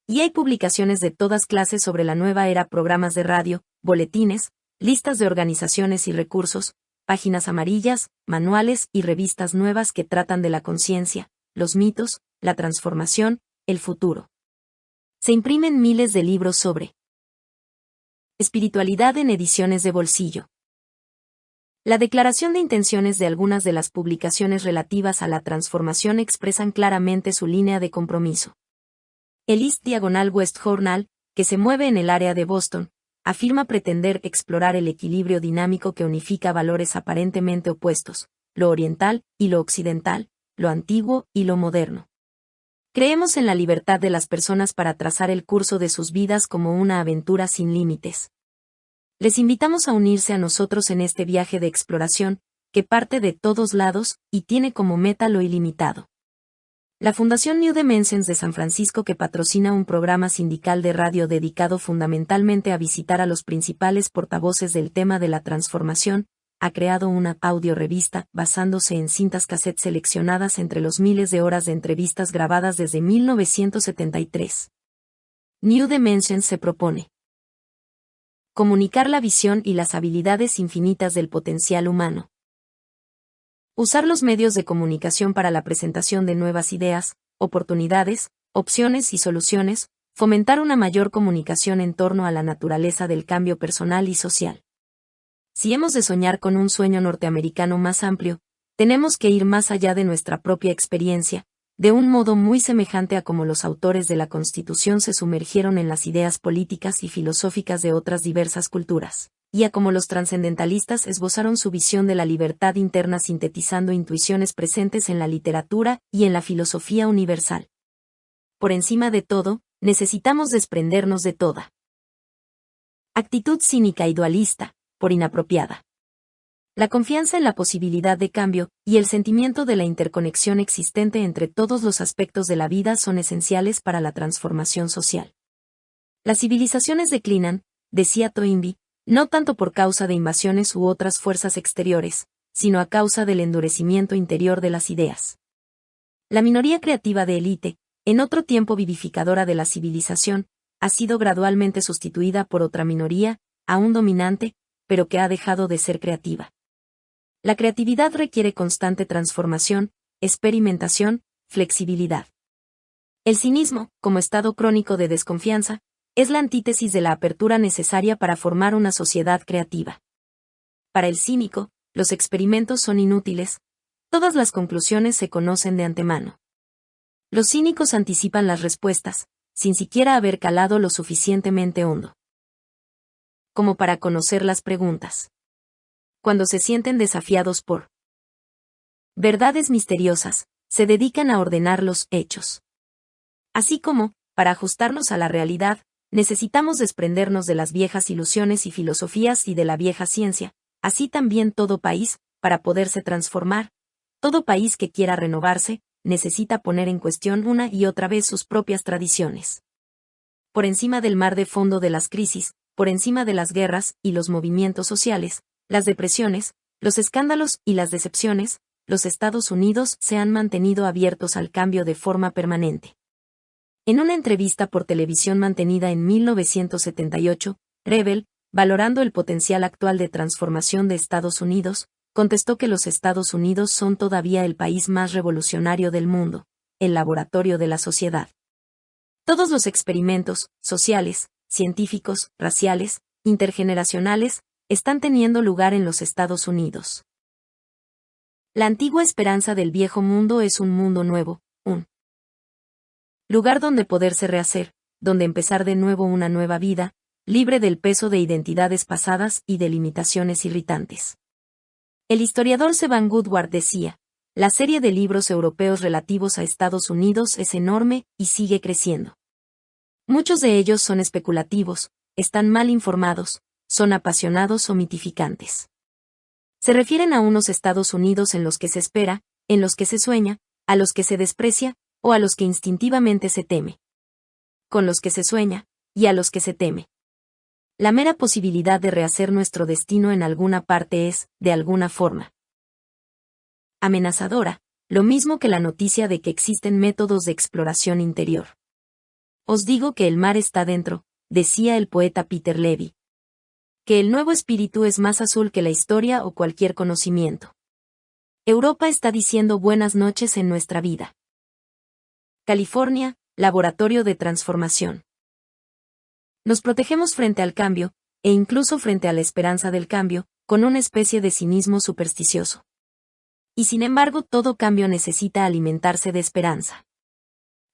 Y hay publicaciones de todas clases sobre la nueva era, programas de radio, boletines, listas de organizaciones y recursos, páginas amarillas, manuales y revistas nuevas que tratan de la conciencia, los mitos, la transformación, el futuro. Se imprimen miles de libros sobre espiritualidad en ediciones de bolsillo. La declaración de intenciones de algunas de las publicaciones relativas a la transformación expresan claramente su línea de compromiso. El East/West Journal, que se mueve en el área de Boston, afirma pretender explorar el equilibrio dinámico que unifica valores aparentemente opuestos, lo oriental y lo occidental, lo antiguo y lo moderno. Creemos en la libertad de las personas para trazar el curso de sus vidas como una aventura sin límites. Les invitamos a unirse a nosotros en este viaje de exploración, que parte de todos lados y tiene como meta lo ilimitado. La Fundación New Dimensions de San Francisco, que patrocina un programa sindical de radio dedicado fundamentalmente a visitar a los principales portavoces del tema de la transformación, ha creado una audiorevista basándose en cintas cassette seleccionadas entre los miles de horas de entrevistas grabadas desde 1973. New Dimensions se propone comunicar la visión y las habilidades infinitas del potencial humano. Usar los medios de comunicación para la presentación de nuevas ideas, oportunidades, opciones y soluciones, fomentar una mayor comunicación en torno a la naturaleza del cambio personal y social. Si hemos de soñar con un sueño norteamericano más amplio, tenemos que ir más allá de nuestra propia experiencia, de un modo muy semejante a como los autores de la Constitución se sumergieron en las ideas políticas y filosóficas de otras diversas culturas, y a como los trascendentalistas esbozaron su visión de la libertad interna sintetizando intuiciones presentes en la literatura y en la filosofía universal. Por encima de todo, necesitamos desprendernos de toda actitud cínica y dualista, por inapropiada. La confianza en la posibilidad de cambio y el sentimiento de la interconexión existente entre todos los aspectos de la vida son esenciales para la transformación social. Las civilizaciones declinan, decía Toynbee, no tanto por causa de invasiones u otras fuerzas exteriores, sino a causa del endurecimiento interior de las ideas. La minoría creativa de élite, en otro tiempo vivificadora de la civilización, ha sido gradualmente sustituida por otra minoría, aún dominante, pero que ha dejado de ser creativa. La creatividad requiere constante transformación, experimentación, flexibilidad. El cinismo, como estado crónico de desconfianza, es la antítesis de la apertura necesaria para formar una sociedad creativa. Para el cínico, los experimentos son inútiles, Todas las conclusiones se conocen de antemano. Los cínicos anticipan las respuestas, sin siquiera haber calado lo suficientemente hondo como para conocer las preguntas. Cuando se sienten desafiados por verdades misteriosas, se dedican a ordenar los hechos. Así como, para ajustarnos a la realidad, necesitamos desprendernos de las viejas ilusiones y filosofías y de la vieja ciencia, así también todo país, para poderse transformar, todo país que quiera renovarse, necesita poner en cuestión una y otra vez sus propias tradiciones. Por encima del mar de fondo de las crisis, por encima de las guerras y los movimientos sociales, las depresiones, los escándalos y las decepciones, los Estados Unidos se han mantenido abiertos al cambio de forma permanente. En una entrevista por televisión mantenida en 1978, Rebel, valorando el potencial actual de transformación de Estados Unidos, contestó que los Estados Unidos son todavía el país más revolucionario del mundo, el laboratorio de la sociedad. Todos los experimentos, sociales, científicos, raciales, intergeneracionales, están teniendo lugar en los Estados Unidos. La antigua esperanza del viejo mundo es un mundo nuevo, un lugar donde poderse rehacer, donde empezar de nuevo una nueva vida, libre del peso de identidades pasadas y de limitaciones irritantes. El historiador Sevan Woodward decía, la serie de libros europeos relativos a Estados Unidos es enorme y sigue creciendo. Muchos de ellos son especulativos, están mal informados, son apasionados o mitificantes. Se refieren a unos Estados Unidos en los que se espera, en los que se sueña, a los que se desprecia, o a los que instintivamente se teme. Con los que se sueña, y a los que se teme. La mera posibilidad de rehacer nuestro destino en alguna parte es, de alguna forma, amenazadora, lo mismo que la noticia de que existen métodos de exploración interior. Os digo que el mar está dentro, decía el poeta Peter Levy. Que el nuevo espíritu es más azul que la historia o cualquier conocimiento. Europa está diciendo buenas noches en nuestra vida. California, laboratorio de transformación. Nos protegemos frente al cambio, e incluso frente a la esperanza del cambio, con una especie de cinismo supersticioso. Y sin embargo todo cambio necesita alimentarse de esperanza.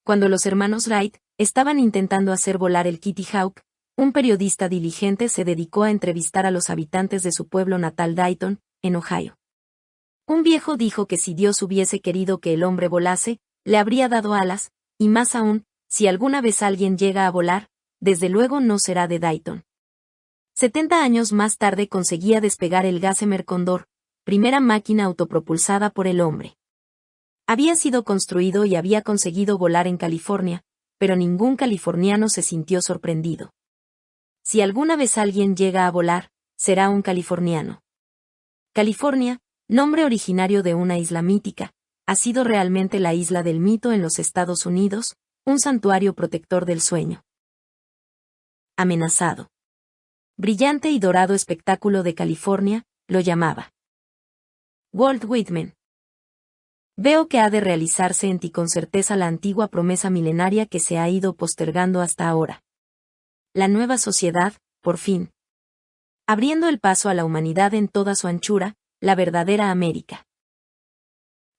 Cuando los hermanos Wright estaban intentando hacer volar el Kitty Hawk, un periodista diligente se dedicó a entrevistar a los habitantes de su pueblo natal Dayton, en Ohio. Un viejo dijo que si Dios hubiese querido que el hombre volase, le habría dado alas, y más aún, si alguna vez alguien llega a volar, desde luego no será de Dayton. 70 años más tarde conseguía despegar el Gossamer Condor, primera máquina autopropulsada por el hombre. Había sido construido y había conseguido volar en California, pero ningún californiano se sintió sorprendido. Si alguna vez alguien llega a volar, será un californiano. California, nombre originario de una isla mítica, ha sido realmente la isla del mito en los Estados Unidos, un santuario protector del sueño. Amenazado. Brillante y dorado espectáculo de California, lo llamaba Walt Whitman. Veo que ha de realizarse en ti con certeza la antigua promesa milenaria que se ha ido postergando hasta ahora. La nueva sociedad, por fin. Abriendo el paso a la humanidad en toda su anchura, la verdadera América.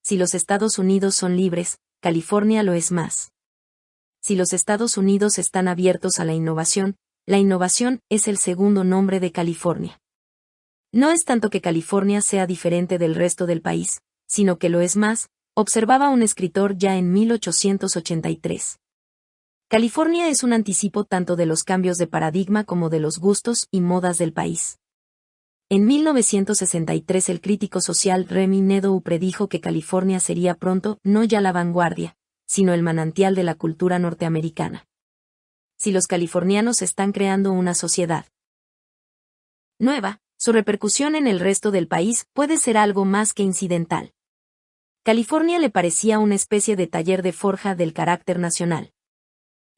Si los Estados Unidos son libres, California lo es más. Si los Estados Unidos están abiertos a la innovación es el segundo nombre de California. No es tanto que California sea diferente del resto del país, sino que lo es más, observaba un escritor ya en 1883. California es un anticipo tanto de los cambios de paradigma como de los gustos y modas del país. En 1963 el crítico social Remy Nedoux predijo que California sería pronto no ya la vanguardia, sino el manantial de la cultura norteamericana. Si los californianos están creando una sociedad nueva, su repercusión en el resto del país puede ser algo más que incidental. California le parecía una especie de taller de forja del carácter nacional.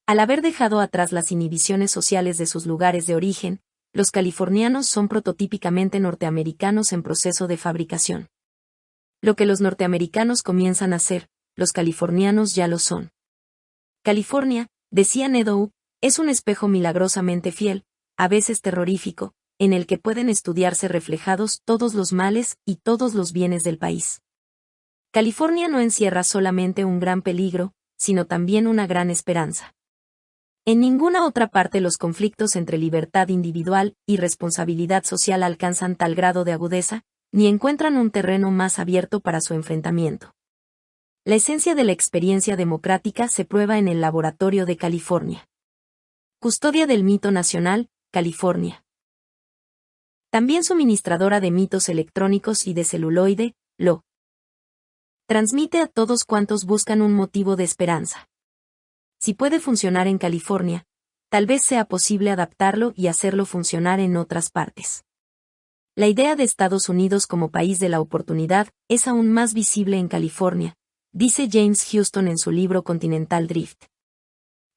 Al haber dejado atrás las inhibiciones sociales de sus lugares de origen, los californianos son prototípicamente norteamericanos en proceso de fabricación. Lo que los norteamericanos comienzan a ser, los californianos ya lo son. California, decía Nedoux, es un espejo milagrosamente fiel, a veces terrorífico, en el que pueden estudiarse reflejados todos los males y todos los bienes del país. California no encierra solamente un gran peligro, sino también una gran esperanza. En ninguna otra parte los conflictos entre libertad individual y responsabilidad social alcanzan tal grado de agudeza, ni encuentran un terreno más abierto para su enfrentamiento. La esencia de la experiencia democrática se prueba en el laboratorio de California. Custodia del mito nacional, California. También suministradora de mitos electrónicos y de celuloide, lo transmite a todos cuantos buscan un motivo de esperanza. Si puede funcionar en California, tal vez sea posible adaptarlo y hacerlo funcionar en otras partes. La idea de Estados Unidos como país de la oportunidad es aún más visible en California, dice James Houston en su libro Continental Drift.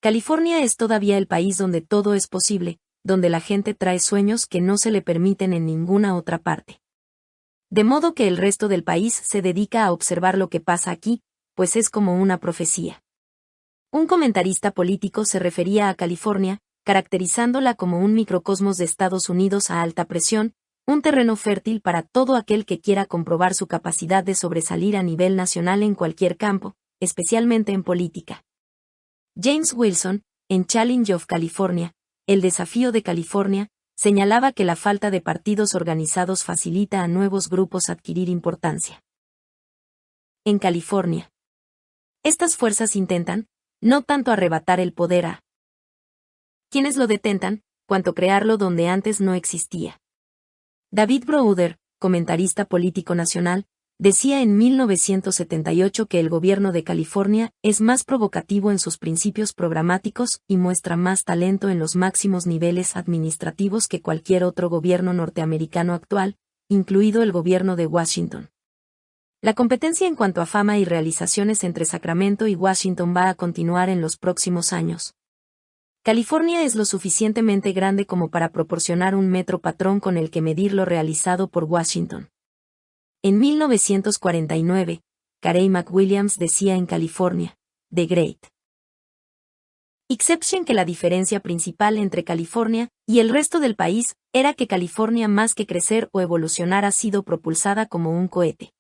California es todavía el país donde todo es posible, donde la gente trae sueños que no se le permiten en ninguna otra parte. De modo que el resto del país se dedica a observar lo que pasa aquí, pues es como una profecía. Un comentarista político se refería a California, caracterizándola como un microcosmos de Estados Unidos a alta presión, un terreno fértil para todo aquel que quiera comprobar su capacidad de sobresalir a nivel nacional en cualquier campo, especialmente en política. James Wilson, en Challenge of California, el desafío de California, señalaba que la falta de partidos organizados facilita a nuevos grupos adquirir importancia. En California, estas fuerzas intentan, no tanto arrebatar el poder a quienes lo detentan, cuanto crearlo donde antes no existía. David Browder, comentarista político nacional, decía en 1978 que el gobierno de California es más provocativo en sus principios programáticos y muestra más talento en los máximos niveles administrativos que cualquier otro gobierno norteamericano actual, incluido el gobierno de Washington. La competencia en cuanto a fama y realizaciones entre Sacramento y Washington va a continuar en los próximos años. California es lo suficientemente grande como para proporcionar un metro patrón con el que medir lo realizado por Washington. En 1949, Carey McWilliams decía en California, The Great Exception, que la diferencia principal entre California y el resto del país era que California, más que crecer o evolucionar, ha sido propulsada como un cohete.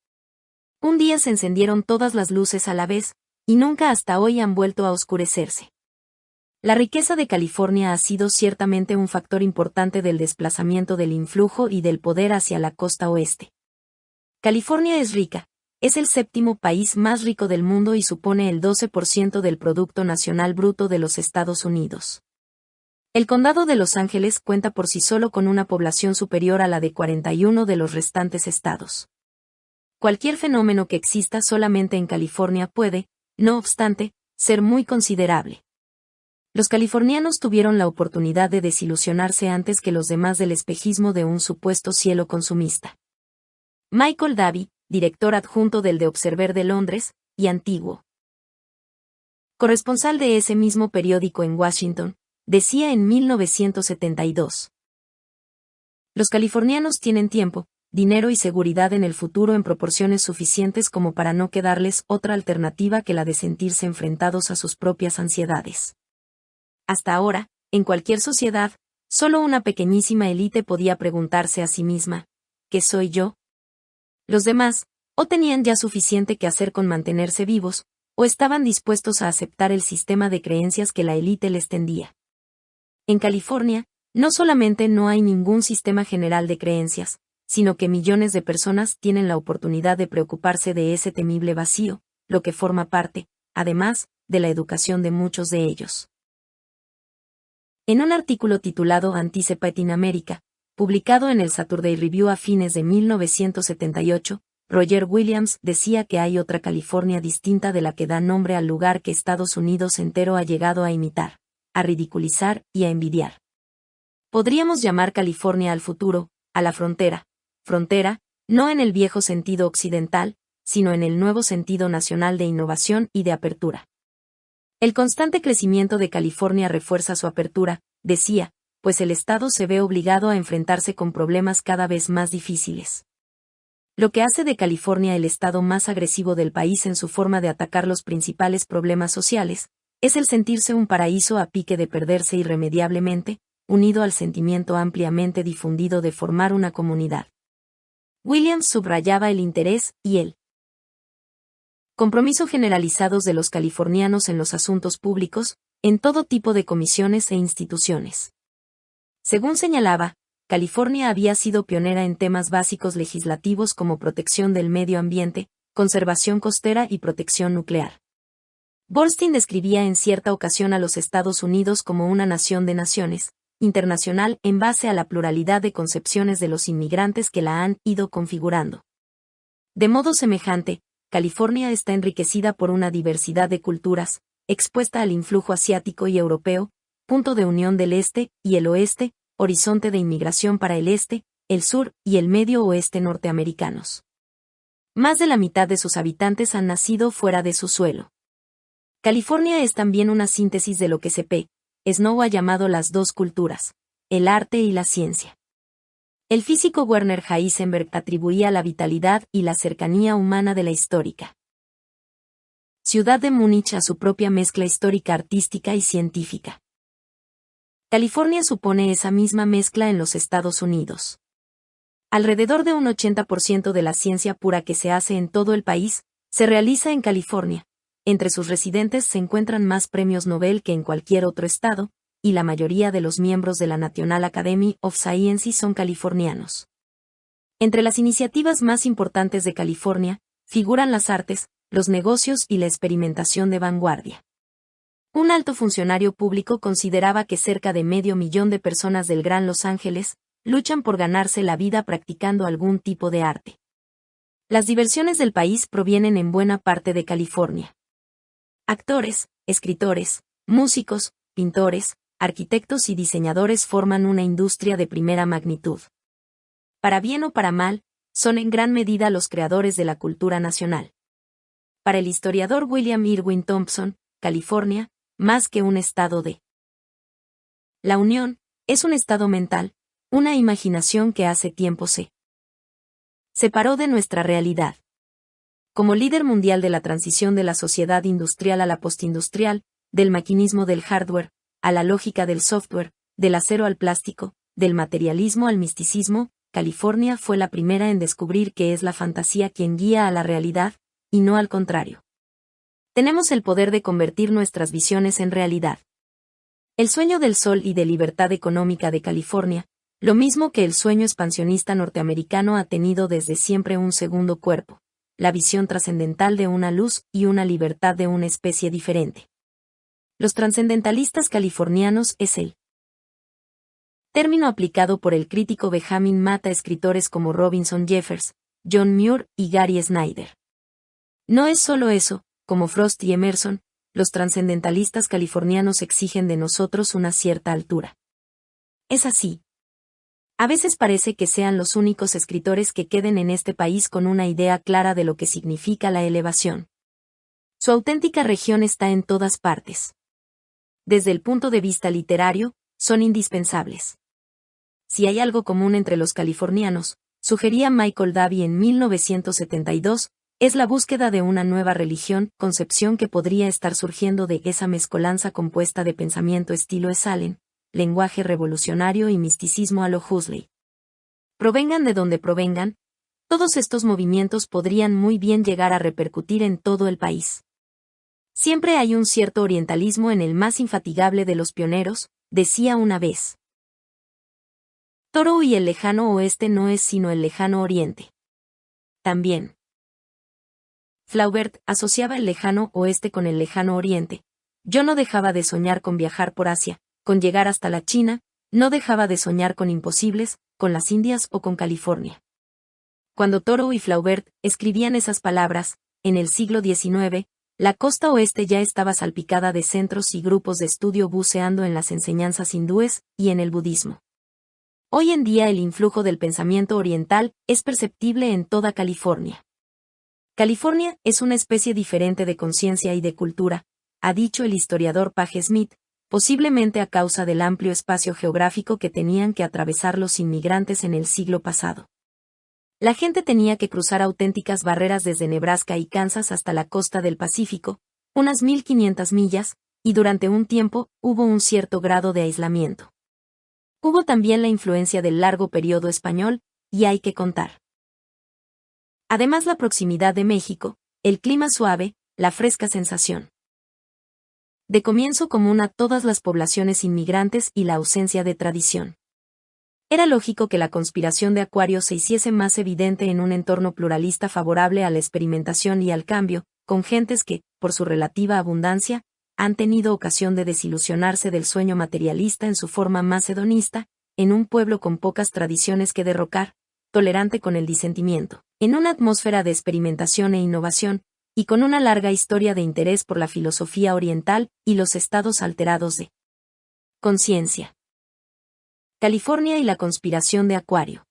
Un día se encendieron todas las luces a la vez, y nunca hasta hoy han vuelto a oscurecerse. La riqueza de California ha sido ciertamente un factor importante del desplazamiento del influjo y del poder hacia la costa oeste. California es rica, es el séptimo país más rico del mundo y supone el 12% del Producto Nacional Bruto de los Estados Unidos. El condado de Los Ángeles cuenta por sí solo con una población superior a la de 41 de los restantes estados. Cualquier fenómeno que exista solamente en California puede, no obstante, ser muy considerable. Los californianos tuvieron la oportunidad de desilusionarse antes que los demás del espejismo de un supuesto cielo consumista. Michael Davy, director adjunto del The Observer de Londres, y antiguo corresponsal de ese mismo periódico en Washington, decía en 1972. Los californianos tienen tiempo, dinero y seguridad en el futuro en proporciones suficientes como para no quedarles otra alternativa que la de sentirse enfrentados a sus propias ansiedades. Hasta ahora, en cualquier sociedad, solo una pequeñísima élite podía preguntarse a sí misma, ¿qué soy yo? Los demás, o tenían ya suficiente que hacer con mantenerse vivos, o estaban dispuestos a aceptar el sistema de creencias que la élite les tendía. En California, no solamente no hay ningún sistema general de creencias, sino que millones de personas tienen la oportunidad de preocuparse de ese temible vacío, lo que forma parte, además, de la educación de muchos de ellos. En un artículo titulado Anticipate in America, publicado en el Saturday Review a fines de 1978, Roger Williams decía que hay otra California distinta de la que da nombre al lugar que Estados Unidos entero ha llegado a imitar, a ridiculizar y a envidiar. Podríamos llamar California al futuro, a la frontera, no en el viejo sentido occidental, sino en el nuevo sentido nacional de innovación y de apertura. El constante crecimiento de California refuerza su apertura, decía, pues el Estado se ve obligado a enfrentarse con problemas cada vez más difíciles. Lo que hace de California el estado más agresivo del país en su forma de atacar los principales problemas sociales, es el sentirse un paraíso a pique de perderse irremediablemente, unido al sentimiento ampliamente difundido de formar una comunidad. Williams subrayaba el interés y el Compromiso generalizados de los californianos en los asuntos públicos, en todo tipo de comisiones e instituciones. Según señalaba, California había sido pionera en temas básicos legislativos como protección del medio ambiente, conservación costera y protección nuclear. Bernstein describía en cierta ocasión a los Estados Unidos como una nación de naciones, internacional en base a la pluralidad de concepciones de los inmigrantes que la han ido configurando. De modo semejante, California está enriquecida por una diversidad de culturas, expuesta al influjo asiático y europeo, punto de unión del este y el oeste, horizonte de inmigración para el este, el sur y el medio oeste norteamericanos. Más de la mitad de sus habitantes han nacido fuera de su suelo. California es también una síntesis de lo que C.P. Snow ha llamado las dos culturas, el arte y la ciencia. El físico Werner Heisenberg atribuía la vitalidad y la cercanía humana de la histórica ciudad de Múnich a su propia mezcla histórica, artística y científica. California supone esa misma mezcla en los Estados Unidos. Alrededor de un 80% de la ciencia pura que se hace en todo el país, se realiza en California. Entre sus residentes se encuentran más premios Nobel que en cualquier otro estado, y la mayoría de los miembros de la National Academy of Sciences son californianos. Entre las iniciativas más importantes de California, figuran las artes, los negocios y la experimentación de vanguardia. Un alto funcionario público consideraba que cerca de 500,000 de personas del Gran Los Ángeles luchan por ganarse la vida practicando algún tipo de arte. Las diversiones del país provienen en buena parte de California. Actores, escritores, músicos, pintores, arquitectos y diseñadores forman una industria de primera magnitud. Para bien o para mal, son en gran medida los creadores de la cultura nacional. Para el historiador William Irwin Thompson, California, más que un estado de la Unión, es un estado mental, una imaginación que hace tiempo se separó de nuestra realidad. Como líder mundial de la transición de la sociedad industrial a la postindustrial, del maquinismo del hardware, a la lógica del software, del acero al plástico, del materialismo al misticismo, California fue la primera en descubrir que es la fantasía quien guía a la realidad, y no al contrario. Tenemos el poder de convertir nuestras visiones en realidad. El sueño del sol y de libertad económica de California, lo mismo que el sueño expansionista norteamericano, ha tenido desde siempre un segundo cuerpo, la visión trascendental de una luz y una libertad de una especie diferente. Los trascendentalistas californianos es el término aplicado por el crítico Benjamin Matt a escritores como Robinson Jeffers, John Muir y Gary Snyder. No es solo eso, como Frost y Emerson, los trascendentalistas californianos exigen de nosotros una cierta altura. Es así. A veces parece que sean los únicos escritores que queden en este país con una idea clara de lo que significa la elevación. Su auténtica región está en todas partes. Desde el punto de vista literario, son indispensables. Si hay algo común entre los californianos, sugería Michael Davy en 1972, es la búsqueda de una nueva religión, concepción que podría estar surgiendo de esa mezcolanza compuesta de pensamiento estilo Esalen, lenguaje revolucionario y misticismo a lo Huxley. Provengan de donde provengan, todos estos movimientos podrían muy bien llegar a repercutir en todo el país. Siempre hay un cierto orientalismo en el más infatigable de los pioneros, decía una vez Thoreau, y el lejano oeste no es sino el lejano oriente. También Flaubert asociaba el lejano oeste con el lejano oriente. Yo no dejaba de soñar con viajar por Asia, con llegar hasta la China, no dejaba de soñar con imposibles, con las Indias o con California. Cuando Thoreau y Flaubert escribían esas palabras, en el siglo XIX, la costa oeste ya estaba salpicada de centros y grupos de estudio buceando en las enseñanzas hindúes y en el budismo. Hoy en día el influjo del pensamiento oriental es perceptible en toda California. California es una especie diferente de conciencia y de cultura, ha dicho el historiador Page Smith, posiblemente a causa del amplio espacio geográfico que tenían que atravesar los inmigrantes en el siglo pasado. La gente tenía que cruzar auténticas barreras desde Nebraska y Kansas hasta la costa del Pacífico, unas 1,500 millas, y durante un tiempo hubo un cierto grado de aislamiento. Hubo también la influencia del largo periodo español, y hay que contar. Además, la proximidad de México, el clima suave, la fresca sensación. De comienzo común a todas las poblaciones inmigrantes y la ausencia de tradición. Era lógico que la conspiración de Acuario se hiciese más evidente en un entorno pluralista favorable a la experimentación y al cambio, con gentes que, por su relativa abundancia, han tenido ocasión de desilusionarse del sueño materialista en su forma más hedonista, en un pueblo con pocas tradiciones que derrocar, tolerante con el disentimiento, en una atmósfera de experimentación e innovación, y con una larga historia de interés por la filosofía oriental y los estados alterados de conciencia. California y la conspiración de Acuario.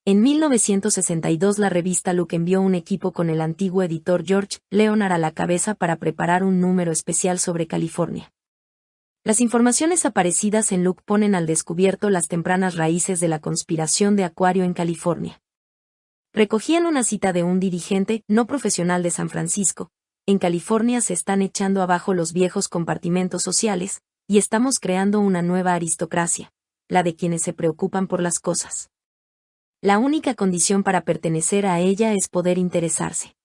En 1962 la revista Look envió un equipo con el antiguo editor George Leonard a la cabeza para preparar un número especial sobre California. Las informaciones aparecidas en Look ponen al descubierto las tempranas raíces de la conspiración de Acuario en California. Recogían una cita de un dirigente no profesional de San Francisco: en California se están echando abajo los viejos compartimentos sociales, y estamos creando una nueva aristocracia, la de quienes se preocupan por las cosas. La única condición para pertenecer a ella es poder interesarse.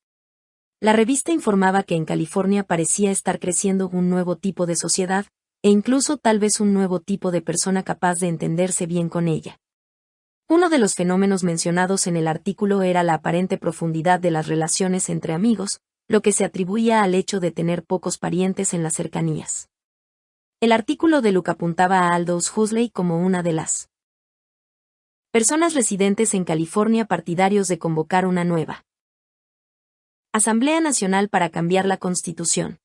La revista informaba que en California parecía estar creciendo un nuevo tipo de sociedad, e incluso tal vez un nuevo tipo de persona capaz de entenderse bien con ella. Uno de los fenómenos mencionados en el artículo era la aparente profundidad de las relaciones entre amigos, lo que se atribuía al hecho de tener pocos parientes en las cercanías. El artículo de Luke apuntaba a Aldous Huxley como una de las personas residentes en California partidarios de convocar una nueva Asamblea Nacional para cambiar la Constitución.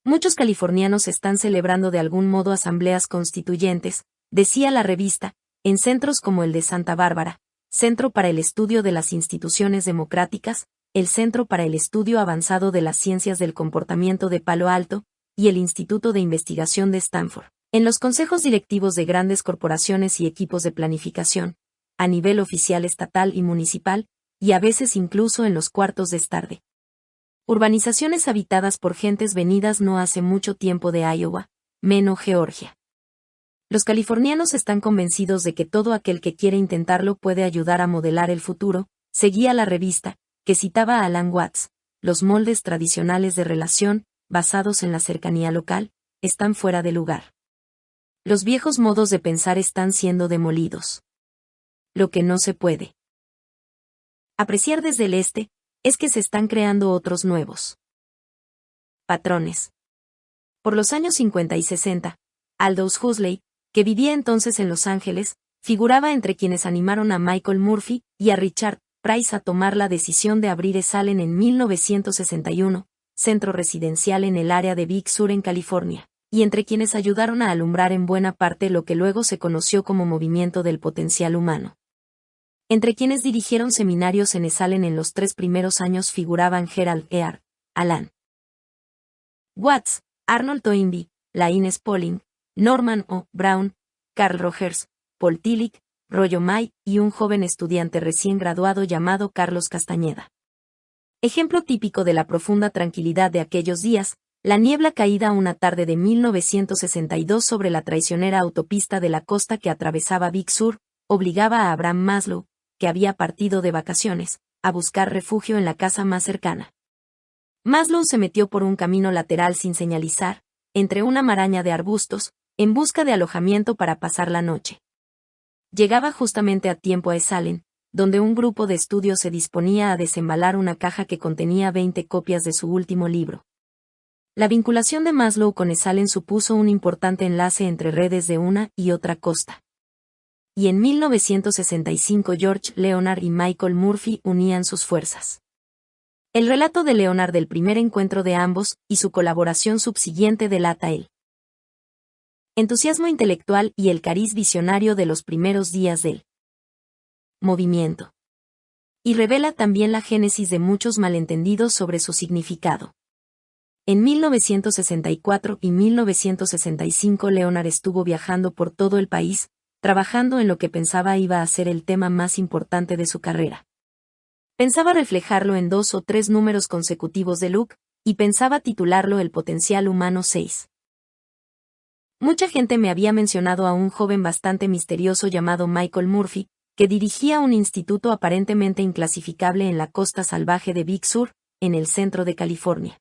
Muchos californianos están celebrando de algún modo asambleas constituyentes, decía la revista, en centros como el de Santa Bárbara, Centro para el Estudio de las Instituciones Democráticas, el Centro para el Estudio Avanzado de las Ciencias del Comportamiento de Palo Alto, y el Instituto de Investigación de Stanford, en los consejos directivos de grandes corporaciones y equipos de planificación, a nivel oficial estatal y municipal, y a veces incluso en los cuartos de estar de urbanizaciones habitadas por gentes venidas no hace mucho tiempo de Iowa, Meno, Georgia. Los californianos están convencidos de que todo aquel que quiere intentarlo puede ayudar a modelar el futuro, seguía la revista, que citaba a Alan Watts: los moldes tradicionales de relación, basados en la cercanía local, están fuera de lugar. Los viejos modos de pensar están siendo demolidos. Lo que no se puede apreciar desde el este, es que se están creando otros nuevos patrones. Por los años 50 y 60, Aldous Huxley, que vivía entonces en Los Ángeles, figuraba entre quienes animaron a Michael Murphy y a Richard Price a tomar la decisión de abrir Esalen en 1961, centro residencial en el área de Big Sur en California, y entre quienes ayudaron a alumbrar en buena parte lo que luego se conoció como movimiento del potencial humano. Entre quienes dirigieron seminarios en Esalen en los 3 primeros años figuraban Gerald Ear, Alan Watts, Arnold Toynbee, Laine Spaulding, Norman O. Brown, Carl Rogers, Paul Tillich, Rollo May y un joven estudiante recién graduado llamado Carlos Castañeda. Ejemplo típico de la profunda tranquilidad de aquellos días, la niebla caída una tarde de 1962 sobre la traicionera autopista de la costa que atravesaba Big Sur, obligaba a Abraham Maslow, que había partido de vacaciones, a buscar refugio en la casa más cercana. Maslow se metió por un camino lateral sin señalizar, entre una maraña de arbustos, en busca de alojamiento para pasar la noche. Llegaba justamente a tiempo a Esalen, donde un grupo de estudio se disponía a desembalar una caja que contenía 20 copias de su último libro. La vinculación de Maslow con Esalen supuso un importante enlace entre redes de una y otra costa. Y en 1965 George Leonard y Michael Murphy unían sus fuerzas. El relato de Leonard del primer encuentro de ambos y su colaboración subsiguiente delata el entusiasmo intelectual y el cariz visionario de los primeros días del movimiento. Y revela también la génesis de muchos malentendidos sobre su significado. En 1964 y 1965 Leonard estuvo viajando por todo el país, trabajando en lo que pensaba iba a ser el tema más importante de su carrera. Pensaba reflejarlo en 2 o 3 números consecutivos de Look, y pensaba titularlo El potencial humano 6. Mucha gente me había mencionado a un joven bastante misterioso llamado Michael Murphy, que dirigía un instituto aparentemente inclasificable en la costa salvaje de Big Sur, en el centro de California.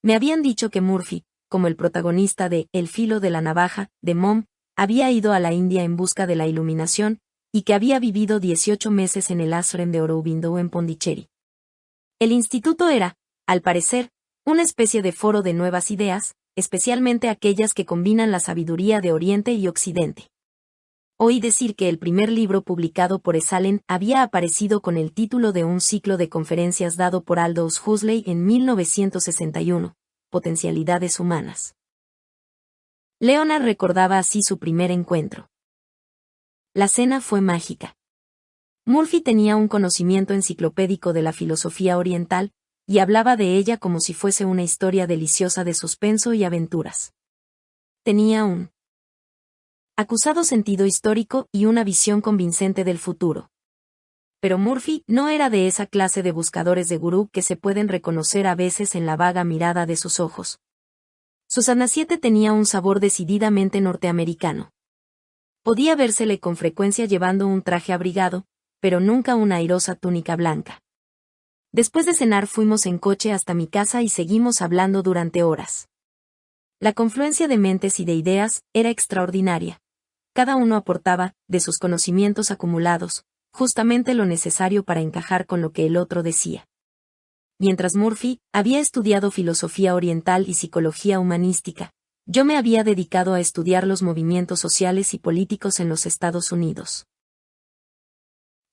Me habían dicho que Murphy, como el protagonista de El filo de la navaja, de Mom, había ido a la India en busca de la iluminación, y que había vivido 18 meses en el ashram de Aurobindo en Pondicherry. El instituto era, al parecer, una especie de foro de nuevas ideas, especialmente aquellas que combinan la sabiduría de Oriente y Occidente. Oí decir que el primer libro publicado por Esalen había aparecido con el título de un ciclo de conferencias dado por Aldous Huxley en 1961, Potencialidades humanas. Leonard recordaba así su primer encuentro. La cena fue mágica. Murphy tenía un conocimiento enciclopédico de la filosofía oriental, y hablaba de ella como si fuese una historia deliciosa de suspenso y aventuras. Tenía un acusado sentido histórico y una visión convincente del futuro. Pero Murphy no era de esa clase de buscadores de gurú que se pueden reconocer a veces en la vaga mirada de sus ojos. Su Sanasiete tenía un sabor decididamente norteamericano. Podía vérsele con frecuencia llevando un traje abrigado, pero nunca una airosa túnica blanca. Después de cenar fuimos en coche hasta mi casa y seguimos hablando durante horas. La confluencia de mentes y de ideas era extraordinaria. Cada uno aportaba, de sus conocimientos acumulados, justamente lo necesario para encajar con lo que el otro decía. Mientras Murphy había estudiado filosofía oriental y psicología humanística, yo me había dedicado a estudiar los movimientos sociales y políticos en los Estados Unidos.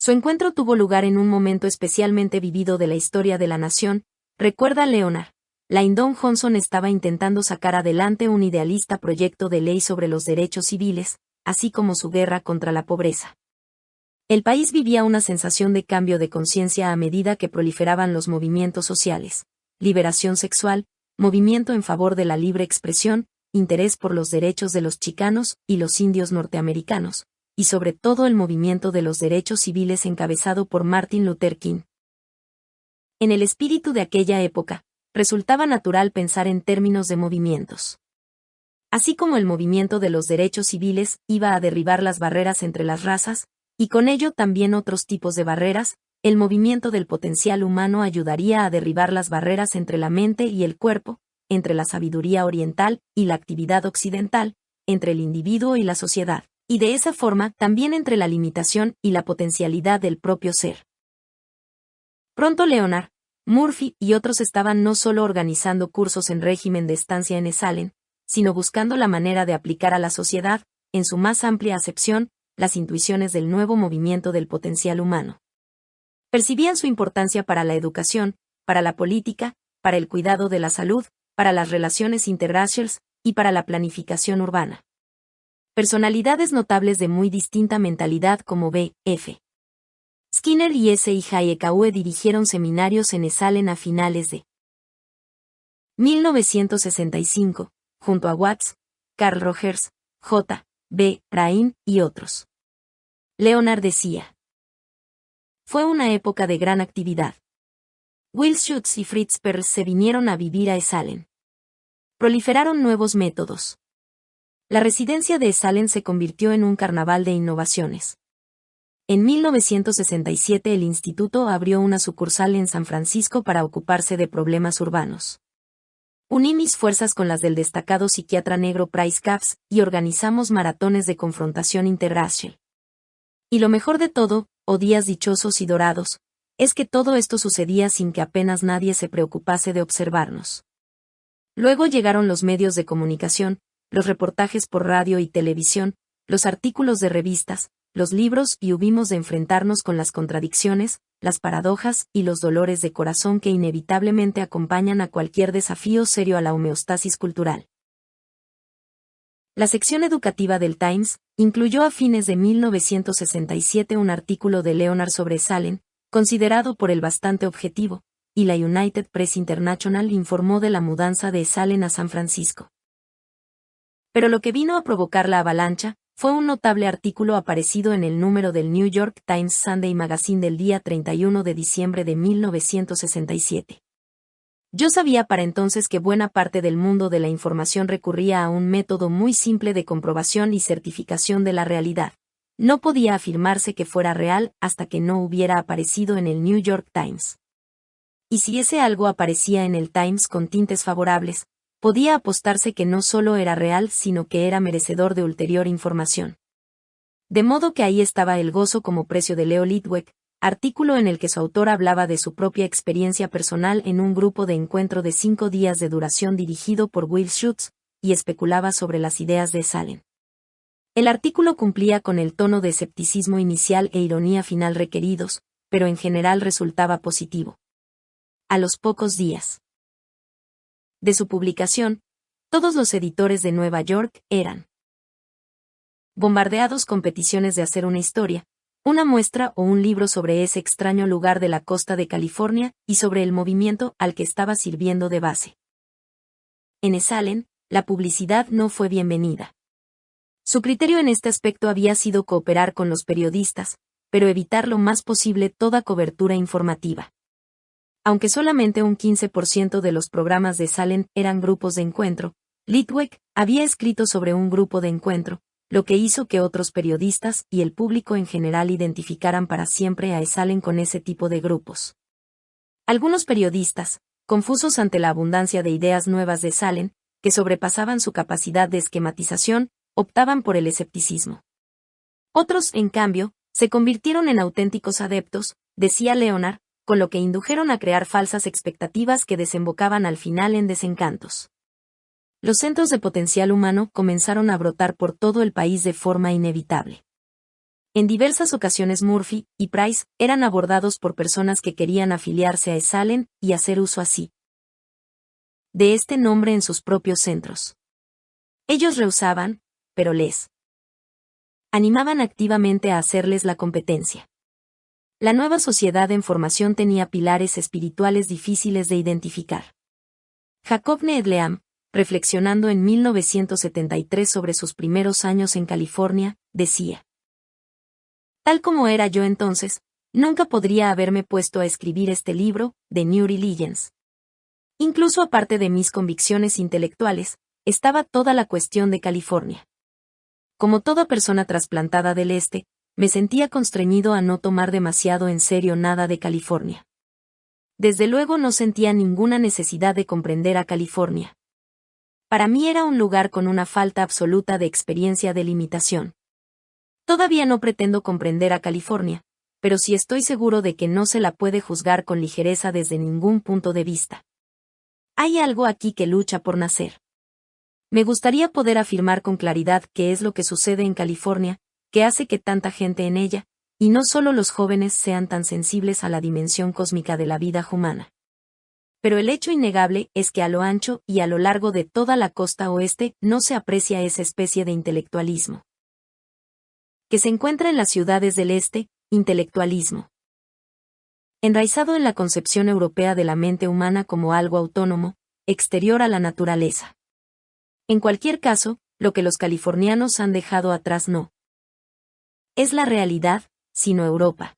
Su encuentro tuvo lugar en un momento especialmente vivido de la historia de la nación, recuerda Leonard. Lyndon Johnson estaba intentando sacar adelante un idealista proyecto de ley sobre los derechos civiles, así como su guerra contra la pobreza. El país vivía una sensación de cambio de conciencia a medida que proliferaban los movimientos sociales, liberación sexual, movimiento en favor de la libre expresión, interés por los derechos de los chicanos y los indios norteamericanos, y sobre todo el movimiento de los derechos civiles encabezado por Martin Luther King. En el espíritu de aquella época, resultaba natural pensar en términos de movimientos. Así como el movimiento de los derechos civiles iba a derribar las barreras entre las razas, y con ello también otros tipos de barreras, el movimiento del potencial humano ayudaría a derribar las barreras entre la mente y el cuerpo, entre la sabiduría oriental y la actividad occidental, entre el individuo y la sociedad, y de esa forma también entre la limitación y la potencialidad del propio ser. Pronto Leonard, Murphy y otros estaban no solo organizando cursos en régimen de estancia en Esalen, sino buscando la manera de aplicar a la sociedad, en su más amplia acepción, las intuiciones del nuevo movimiento del potencial humano. Percibían su importancia para la educación, para la política, para el cuidado de la salud, para las relaciones interraciales y para la planificación urbana. Personalidades notables de muy distinta mentalidad como B. F. Skinner y S. I. Hayekawa dirigieron seminarios en Esalen a finales de 1965, junto a Watts, Carl Rogers, J. B. Rain y otros. Leonard decía: fue una época de gran actividad. Will Schutz y Fritz Perls se vinieron a vivir a Esalen. Proliferaron nuevos métodos. La residencia de Esalen se convirtió en un carnaval de innovaciones. En 1967 el instituto abrió una sucursal en San Francisco para ocuparse de problemas urbanos. Uní mis fuerzas con las del destacado psiquiatra negro Price Capps y organizamos maratones de confrontación interracial. Y lo mejor de todo, oh días dichosos y dorados, es que todo esto sucedía sin que apenas nadie se preocupase de observarnos. Luego llegaron los medios de comunicación, los reportajes por radio y televisión, los artículos de revistas, los libros y hubimos de enfrentarnos con las contradicciones, las paradojas y los dolores de corazón que inevitablemente acompañan a cualquier desafío serio a la homeostasis cultural. La sección educativa del Times incluyó a fines de 1967 un artículo de Leonard sobre Esalen, considerado por él bastante objetivo, y la United Press International informó de la mudanza de Esalen a San Francisco. Pero lo que vino a provocar la avalancha fue un notable artículo aparecido en el número del New York Times Sunday Magazine del día 31 de diciembre de 1967. Yo sabía para entonces que buena parte del mundo de la información recurría a un método muy simple de comprobación y certificación de la realidad. No podía afirmarse que fuera real hasta que no hubiera aparecido en el New York Times. Y si ese algo aparecía en el Times con tintes favorables, podía apostarse que no solo era real sino que era merecedor de ulterior información. De modo que ahí estaba el gozo como precio de Leo Lidweg, artículo en el que su autor hablaba de su propia experiencia personal en un grupo de encuentro de 5 días de duración dirigido por Will Schutz, y especulaba sobre las ideas de Salem. El artículo cumplía con el tono de escepticismo inicial e ironía final requeridos, pero en general resultaba positivo. A los pocos días de su publicación, todos los editores de Nueva York eran bombardeados con peticiones de hacer una historia, una muestra o un libro sobre ese extraño lugar de la costa de California y sobre el movimiento al que estaba sirviendo de base. En Esalen, la publicidad no fue bienvenida. Su criterio en este aspecto había sido cooperar con los periodistas, pero evitar lo más posible toda cobertura informativa. Aunque solamente un 15% de los programas de Salem eran grupos de encuentro, Lidweg había escrito sobre un grupo de encuentro, lo que hizo que otros periodistas y el público en general identificaran para siempre a Esalen con ese tipo de grupos. Algunos periodistas, confusos ante la abundancia de ideas nuevas de Salem, que sobrepasaban su capacidad de esquematización, optaban por el escepticismo. Otros, en cambio, se convirtieron en auténticos adeptos, decía Leonard, con lo que indujeron a crear falsas expectativas que desembocaban al final en desencantos. Los centros de potencial humano comenzaron a brotar por todo el país de forma inevitable. En diversas ocasiones Murphy y Price eran abordados por personas que querían afiliarse a Esalen y hacer uso así de este nombre en sus propios centros. Ellos rehusaban, pero les animaban activamente a hacerles la competencia. La nueva sociedad en formación tenía pilares espirituales difíciles de identificar. Jacob Needham, reflexionando en 1973 sobre sus primeros años en California, decía: tal como era yo entonces, nunca podría haberme puesto a escribir este libro, The New Religions. Incluso aparte de mis convicciones intelectuales, estaba toda la cuestión de California. Como toda persona trasplantada del este, me sentía constreñido a no tomar demasiado en serio nada de California. Desde luego no sentía ninguna necesidad de comprender a California. Para mí era un lugar con una falta absoluta de experiencia de limitación. Todavía no pretendo comprender a California, pero sí estoy seguro de que no se la puede juzgar con ligereza desde ningún punto de vista. Hay algo aquí que lucha por nacer. Me gustaría poder afirmar con claridad qué es lo que sucede en California, que hace que tanta gente en ella, y no solo los jóvenes, sean tan sensibles a la dimensión cósmica de la vida humana. Pero el hecho innegable es que a lo ancho y a lo largo de toda la costa oeste no se aprecia esa especie de intelectualismo que se encuentra en las ciudades del este, intelectualismo enraizado en la concepción europea de la mente humana como algo autónomo, exterior a la naturaleza. En cualquier caso, lo que los californianos han dejado atrás no es la realidad, sino Europa.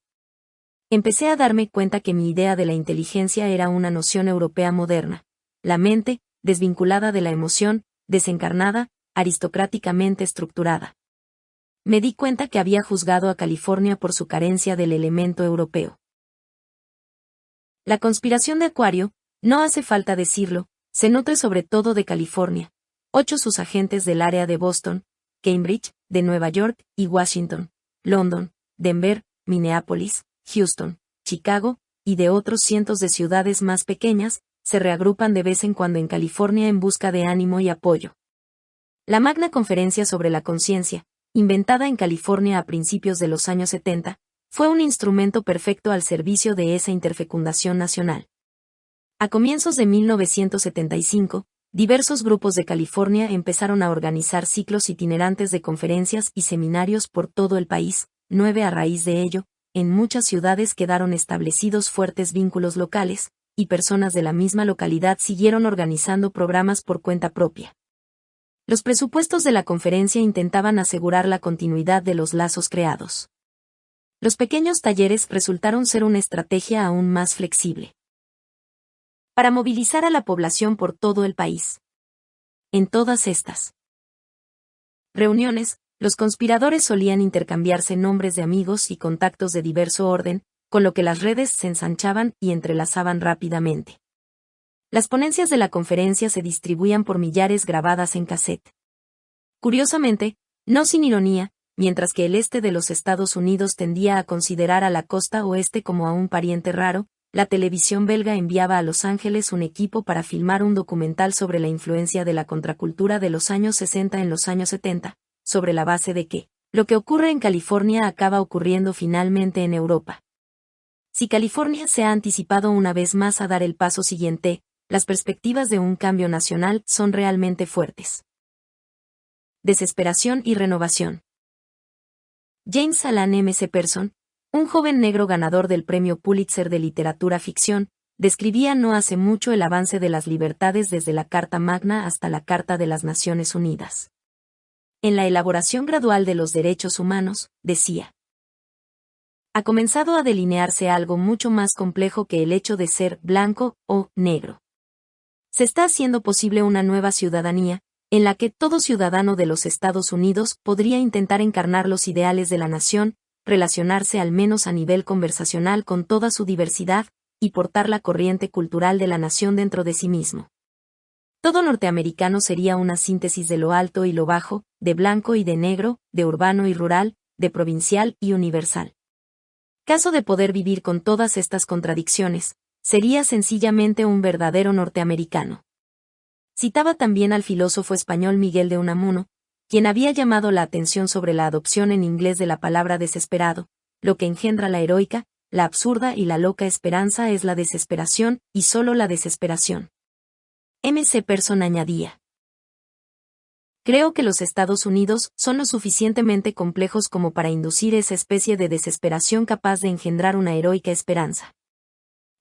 Empecé a darme cuenta que mi idea de la inteligencia era una noción europea moderna, la mente, desvinculada de la emoción, desencarnada, aristocráticamente estructurada. Me di cuenta que había juzgado a California por su carencia del elemento europeo. La conspiración de Acuario, no hace falta decirlo, se nutre sobre todo de California. 8 sus agentes del área de Boston, Cambridge, de Nueva York y Washington, London, Denver, Minneapolis, Houston, Chicago, y de otros cientos de ciudades más pequeñas, se reagrupan de vez en cuando en California en busca de ánimo y apoyo. La Magna Conferencia sobre la Conciencia, inventada en California a principios de los años 70, fue un instrumento perfecto al servicio de esa interfecundación nacional. A comienzos de 1975, diversos grupos de California empezaron a organizar ciclos itinerantes de conferencias y seminarios por todo el país. 9 a raíz de ello, en muchas ciudades quedaron establecidos fuertes vínculos locales, y personas de la misma localidad siguieron organizando programas por cuenta propia. Los presupuestos de la conferencia intentaban asegurar la continuidad de los lazos creados. Los pequeños talleres resultaron ser una estrategia aún más flexible para movilizar a la población por todo el país. En todas estas reuniones, los conspiradores solían intercambiarse nombres de amigos y contactos de diverso orden, con lo que las redes se ensanchaban y entrelazaban rápidamente. Las ponencias de la conferencia se distribuían por millares grabadas en cassette. Curiosamente, no sin ironía, mientras que el este de los Estados Unidos tendía a considerar a la costa oeste como a un pariente raro, la televisión belga enviaba a Los Ángeles un equipo para filmar un documental sobre la influencia de la contracultura de los años 60 en los años 70, sobre la base de que lo que ocurre en California acaba ocurriendo finalmente en Europa. Si California se ha anticipado una vez más a dar el paso siguiente, las perspectivas de un cambio nacional son realmente fuertes. Desesperación y renovación. James Alan M. C. Pearson, un joven negro ganador del Premio Pulitzer de Literatura Ficción, describía no hace mucho el avance de las libertades desde la Carta Magna hasta la Carta de las Naciones Unidas. En la elaboración gradual de los derechos humanos, decía, ha comenzado a delinearse algo mucho más complejo que el hecho de ser blanco o negro. Se está haciendo posible una nueva ciudadanía, en la que todo ciudadano de los Estados Unidos podría intentar encarnar los ideales de la nación, relacionarse al menos a nivel conversacional con toda su diversidad, y portar la corriente cultural de la nación dentro de sí mismo. Todo norteamericano sería una síntesis de lo alto y lo bajo, de blanco y de negro, de urbano y rural, de provincial y universal. Caso de poder vivir con todas estas contradicciones, sería sencillamente un verdadero norteamericano. Citaba también al filósofo español Miguel de Unamuno, quien había llamado la atención sobre la adopción en inglés de la palabra desesperado, lo que engendra la heroica, la absurda y la loca esperanza es la desesperación, y solo la desesperación. M. C. Pearson añadía. Creo que los Estados Unidos son lo suficientemente complejos como para inducir esa especie de desesperación capaz de engendrar una heroica esperanza.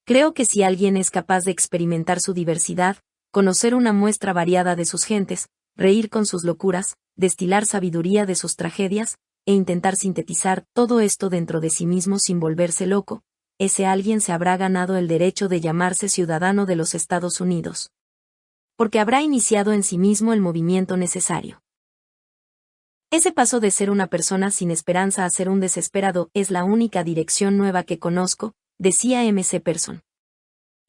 Creo que si alguien es capaz de experimentar su diversidad, conocer una muestra variada de sus gentes, reír con sus locuras, destilar sabiduría de sus tragedias, e intentar sintetizar todo esto dentro de sí mismo sin volverse loco, ese alguien se habrá ganado el derecho de llamarse ciudadano de los Estados Unidos. Porque habrá iniciado en sí mismo el movimiento necesario. Ese paso de ser una persona sin esperanza a ser un desesperado es la única dirección nueva que conozco, decía M. C. Pearson.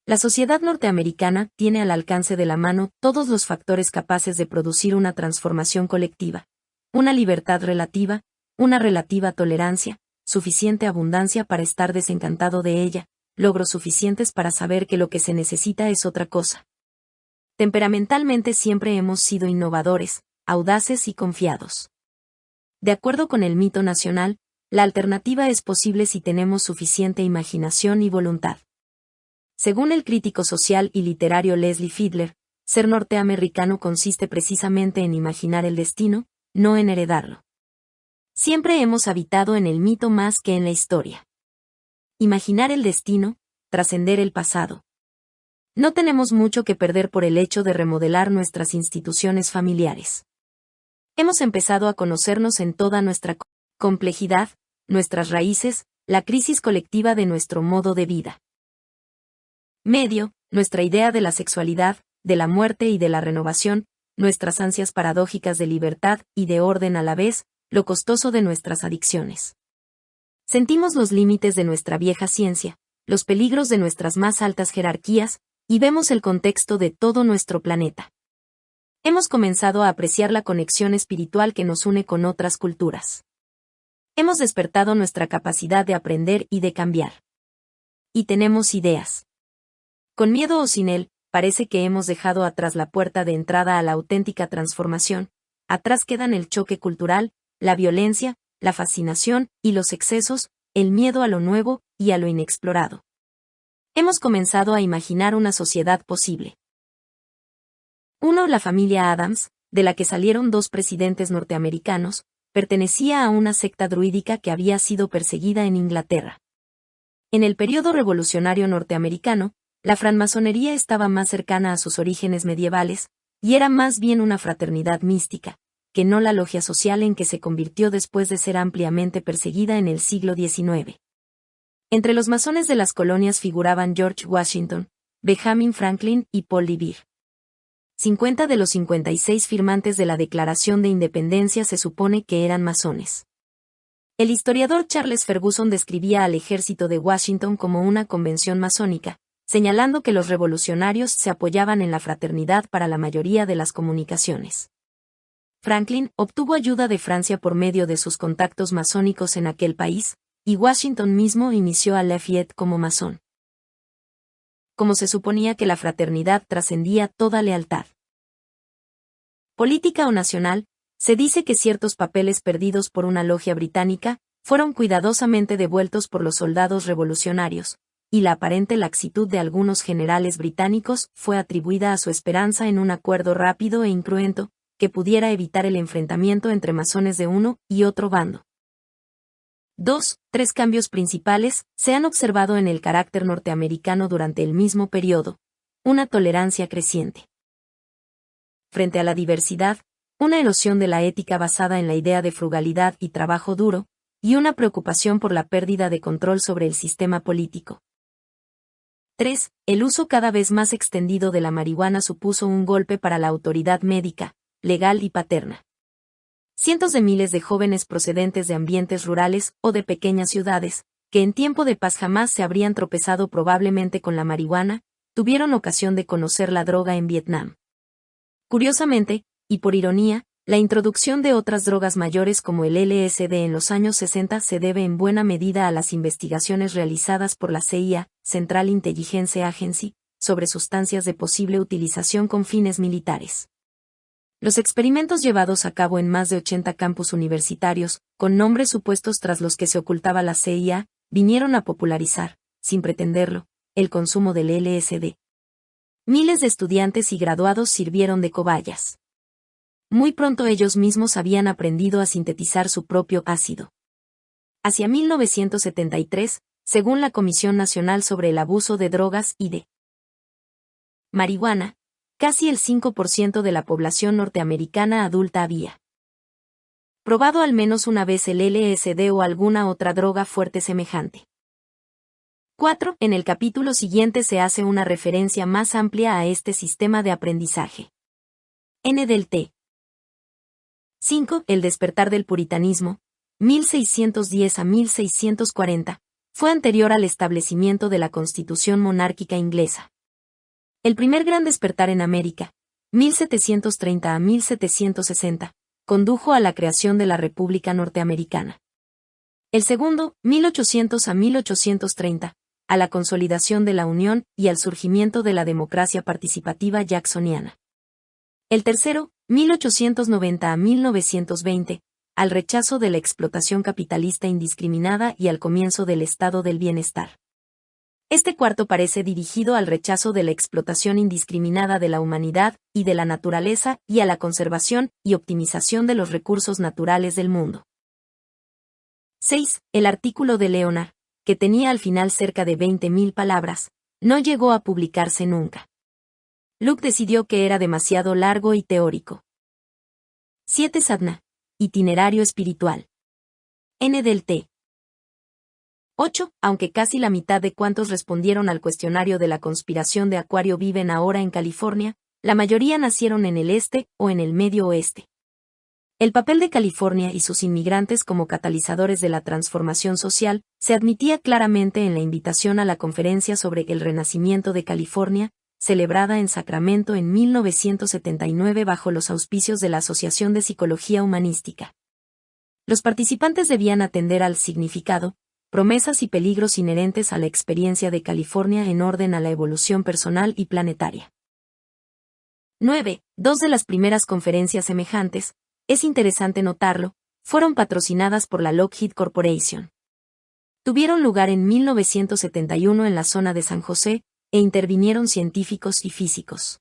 La sociedad norteamericana tiene al alcance de la mano todos los factores capaces de producir una transformación colectiva, una libertad relativa, una relativa tolerancia, suficiente abundancia para estar desencantado de ella, logros suficientes para saber que lo que se necesita es otra cosa. Temperamentalmente siempre hemos sido innovadores, audaces y confiados. De acuerdo con el mito nacional, la alternativa es posible si tenemos suficiente imaginación y voluntad. Según el crítico social y literario Leslie Fiedler, ser norteamericano consiste precisamente en imaginar el destino, no en heredarlo. Siempre hemos habitado en el mito más que en la historia. Imaginar el destino, trascender el pasado. No tenemos mucho que perder por el hecho de remodelar nuestras instituciones familiares. Hemos empezado a conocernos en toda nuestra complejidad, nuestras raíces, la crisis colectiva de nuestro modo de vida. Medio, nuestra idea de la sexualidad, de la muerte y de la renovación, nuestras ansias paradójicas de libertad y de orden a la vez, lo costoso de nuestras adicciones. Sentimos los límites de nuestra vieja ciencia, los peligros de nuestras más altas jerarquías, y vemos el contexto de todo nuestro planeta. Hemos comenzado a apreciar la conexión espiritual que nos une con otras culturas. Hemos despertado nuestra capacidad de aprender y de cambiar. Y tenemos ideas. Con miedo o sin él, parece que hemos dejado atrás la puerta de entrada a la auténtica transformación, atrás quedan el choque cultural, la violencia, la fascinación y los excesos, el miedo a lo nuevo y a lo inexplorado. Hemos comenzado a imaginar una sociedad posible. 1. La familia Adams, de la que salieron 2 presidentes norteamericanos, pertenecía a una secta druídica que había sido perseguida en Inglaterra. En el período revolucionario norteamericano, la francmasonería estaba más cercana a sus orígenes medievales, y era más bien una fraternidad mística, que no la logia social en que se convirtió después de ser ampliamente perseguida en el siglo XIX. Entre los masones de las colonias figuraban George Washington, Benjamin Franklin y Paul Revere. 50 de los 56 firmantes de la Declaración de Independencia se supone que eran masones. El historiador Charles Ferguson describía al ejército de Washington como una convención masónica, señalando que los revolucionarios se apoyaban en la fraternidad para la mayoría de las comunicaciones. Franklin obtuvo ayuda de Francia por medio de sus contactos masónicos en aquel país, y Washington mismo inició a Lafayette como masón. Como se suponía que la fraternidad trascendía toda lealtad política o nacional, se dice que ciertos papeles perdidos por una logia británica fueron cuidadosamente devueltos por los soldados revolucionarios, y la aparente laxitud de algunos generales británicos fue atribuida a su esperanza en un acuerdo rápido e incruento, que pudiera evitar el enfrentamiento entre masones de uno y otro bando. 2. Tres cambios principales se han observado en el carácter norteamericano durante el mismo periodo. Una tolerancia creciente frente a la diversidad, una erosión de la ética basada en la idea de frugalidad y trabajo duro, y una preocupación por la pérdida de control sobre el sistema político. 3. El uso cada vez más extendido de la marihuana supuso un golpe para la autoridad médica, legal y paterna. Cientos de miles de jóvenes procedentes de ambientes rurales o de pequeñas ciudades, que en tiempo de paz jamás se habrían tropezado probablemente con la marihuana, tuvieron ocasión de conocer la droga en Vietnam. Curiosamente, y por ironía, la introducción de otras drogas mayores como el LSD en los años 60 se debe en buena medida a las investigaciones realizadas por la CIA, Central Intelligence Agency, sobre sustancias de posible utilización con fines militares. Los experimentos llevados a cabo en más de 80 campus universitarios, con nombres supuestos tras los que se ocultaba la CIA, vinieron a popularizar, sin pretenderlo, el consumo del LSD. Miles de estudiantes y graduados sirvieron de cobayas. Muy pronto ellos mismos habían aprendido a sintetizar su propio ácido. Hacia 1973, según la Comisión Nacional sobre el Abuso de Drogas y de Marihuana, casi el 5% de la población norteamericana adulta había probado al menos una vez el LSD o alguna otra droga fuerte semejante. 4. En el capítulo siguiente se hace una referencia más amplia a este sistema de aprendizaje. N del T. 5. El despertar del puritanismo, 1610 a 1640, fue anterior al establecimiento de la Constitución monárquica inglesa. El primer gran despertar en América, 1730 a 1760, condujo a la creación de la República Norteamericana. El segundo, 1800 a 1830, a la consolidación de la Unión y al surgimiento de la democracia participativa jacksoniana. El tercero, 1890 a 1920, al rechazo de la explotación capitalista indiscriminada y al comienzo del estado del bienestar. Este cuarto parece dirigido al rechazo de la explotación indiscriminada de la humanidad y de la naturaleza y a la conservación y optimización de los recursos naturales del mundo. 6. El artículo de Leonard, que tenía al final cerca de 20.000 palabras, no llegó a publicarse nunca. Luke decidió que era demasiado largo y teórico. 7. Sadhana, itinerario espiritual. N del T. 8. Aunque casi la mitad de cuantos respondieron al cuestionario de la conspiración de Acuario viven ahora en California, la mayoría nacieron en el este o en el medio oeste. El papel de California y sus inmigrantes como catalizadores de la transformación social se admitía claramente en la invitación a la conferencia sobre el renacimiento de California, celebrada en Sacramento en 1979 bajo los auspicios de la Asociación de Psicología Humanística. Los participantes debían atender al significado, promesas y peligros inherentes a la experiencia de California en orden a la evolución personal y planetaria. 9. Dos de las primeras conferencias semejantes, es interesante notarlo, fueron patrocinadas por la Lockheed Corporation. Tuvieron lugar en 1971 en la zona de San José, e intervinieron científicos y físicos.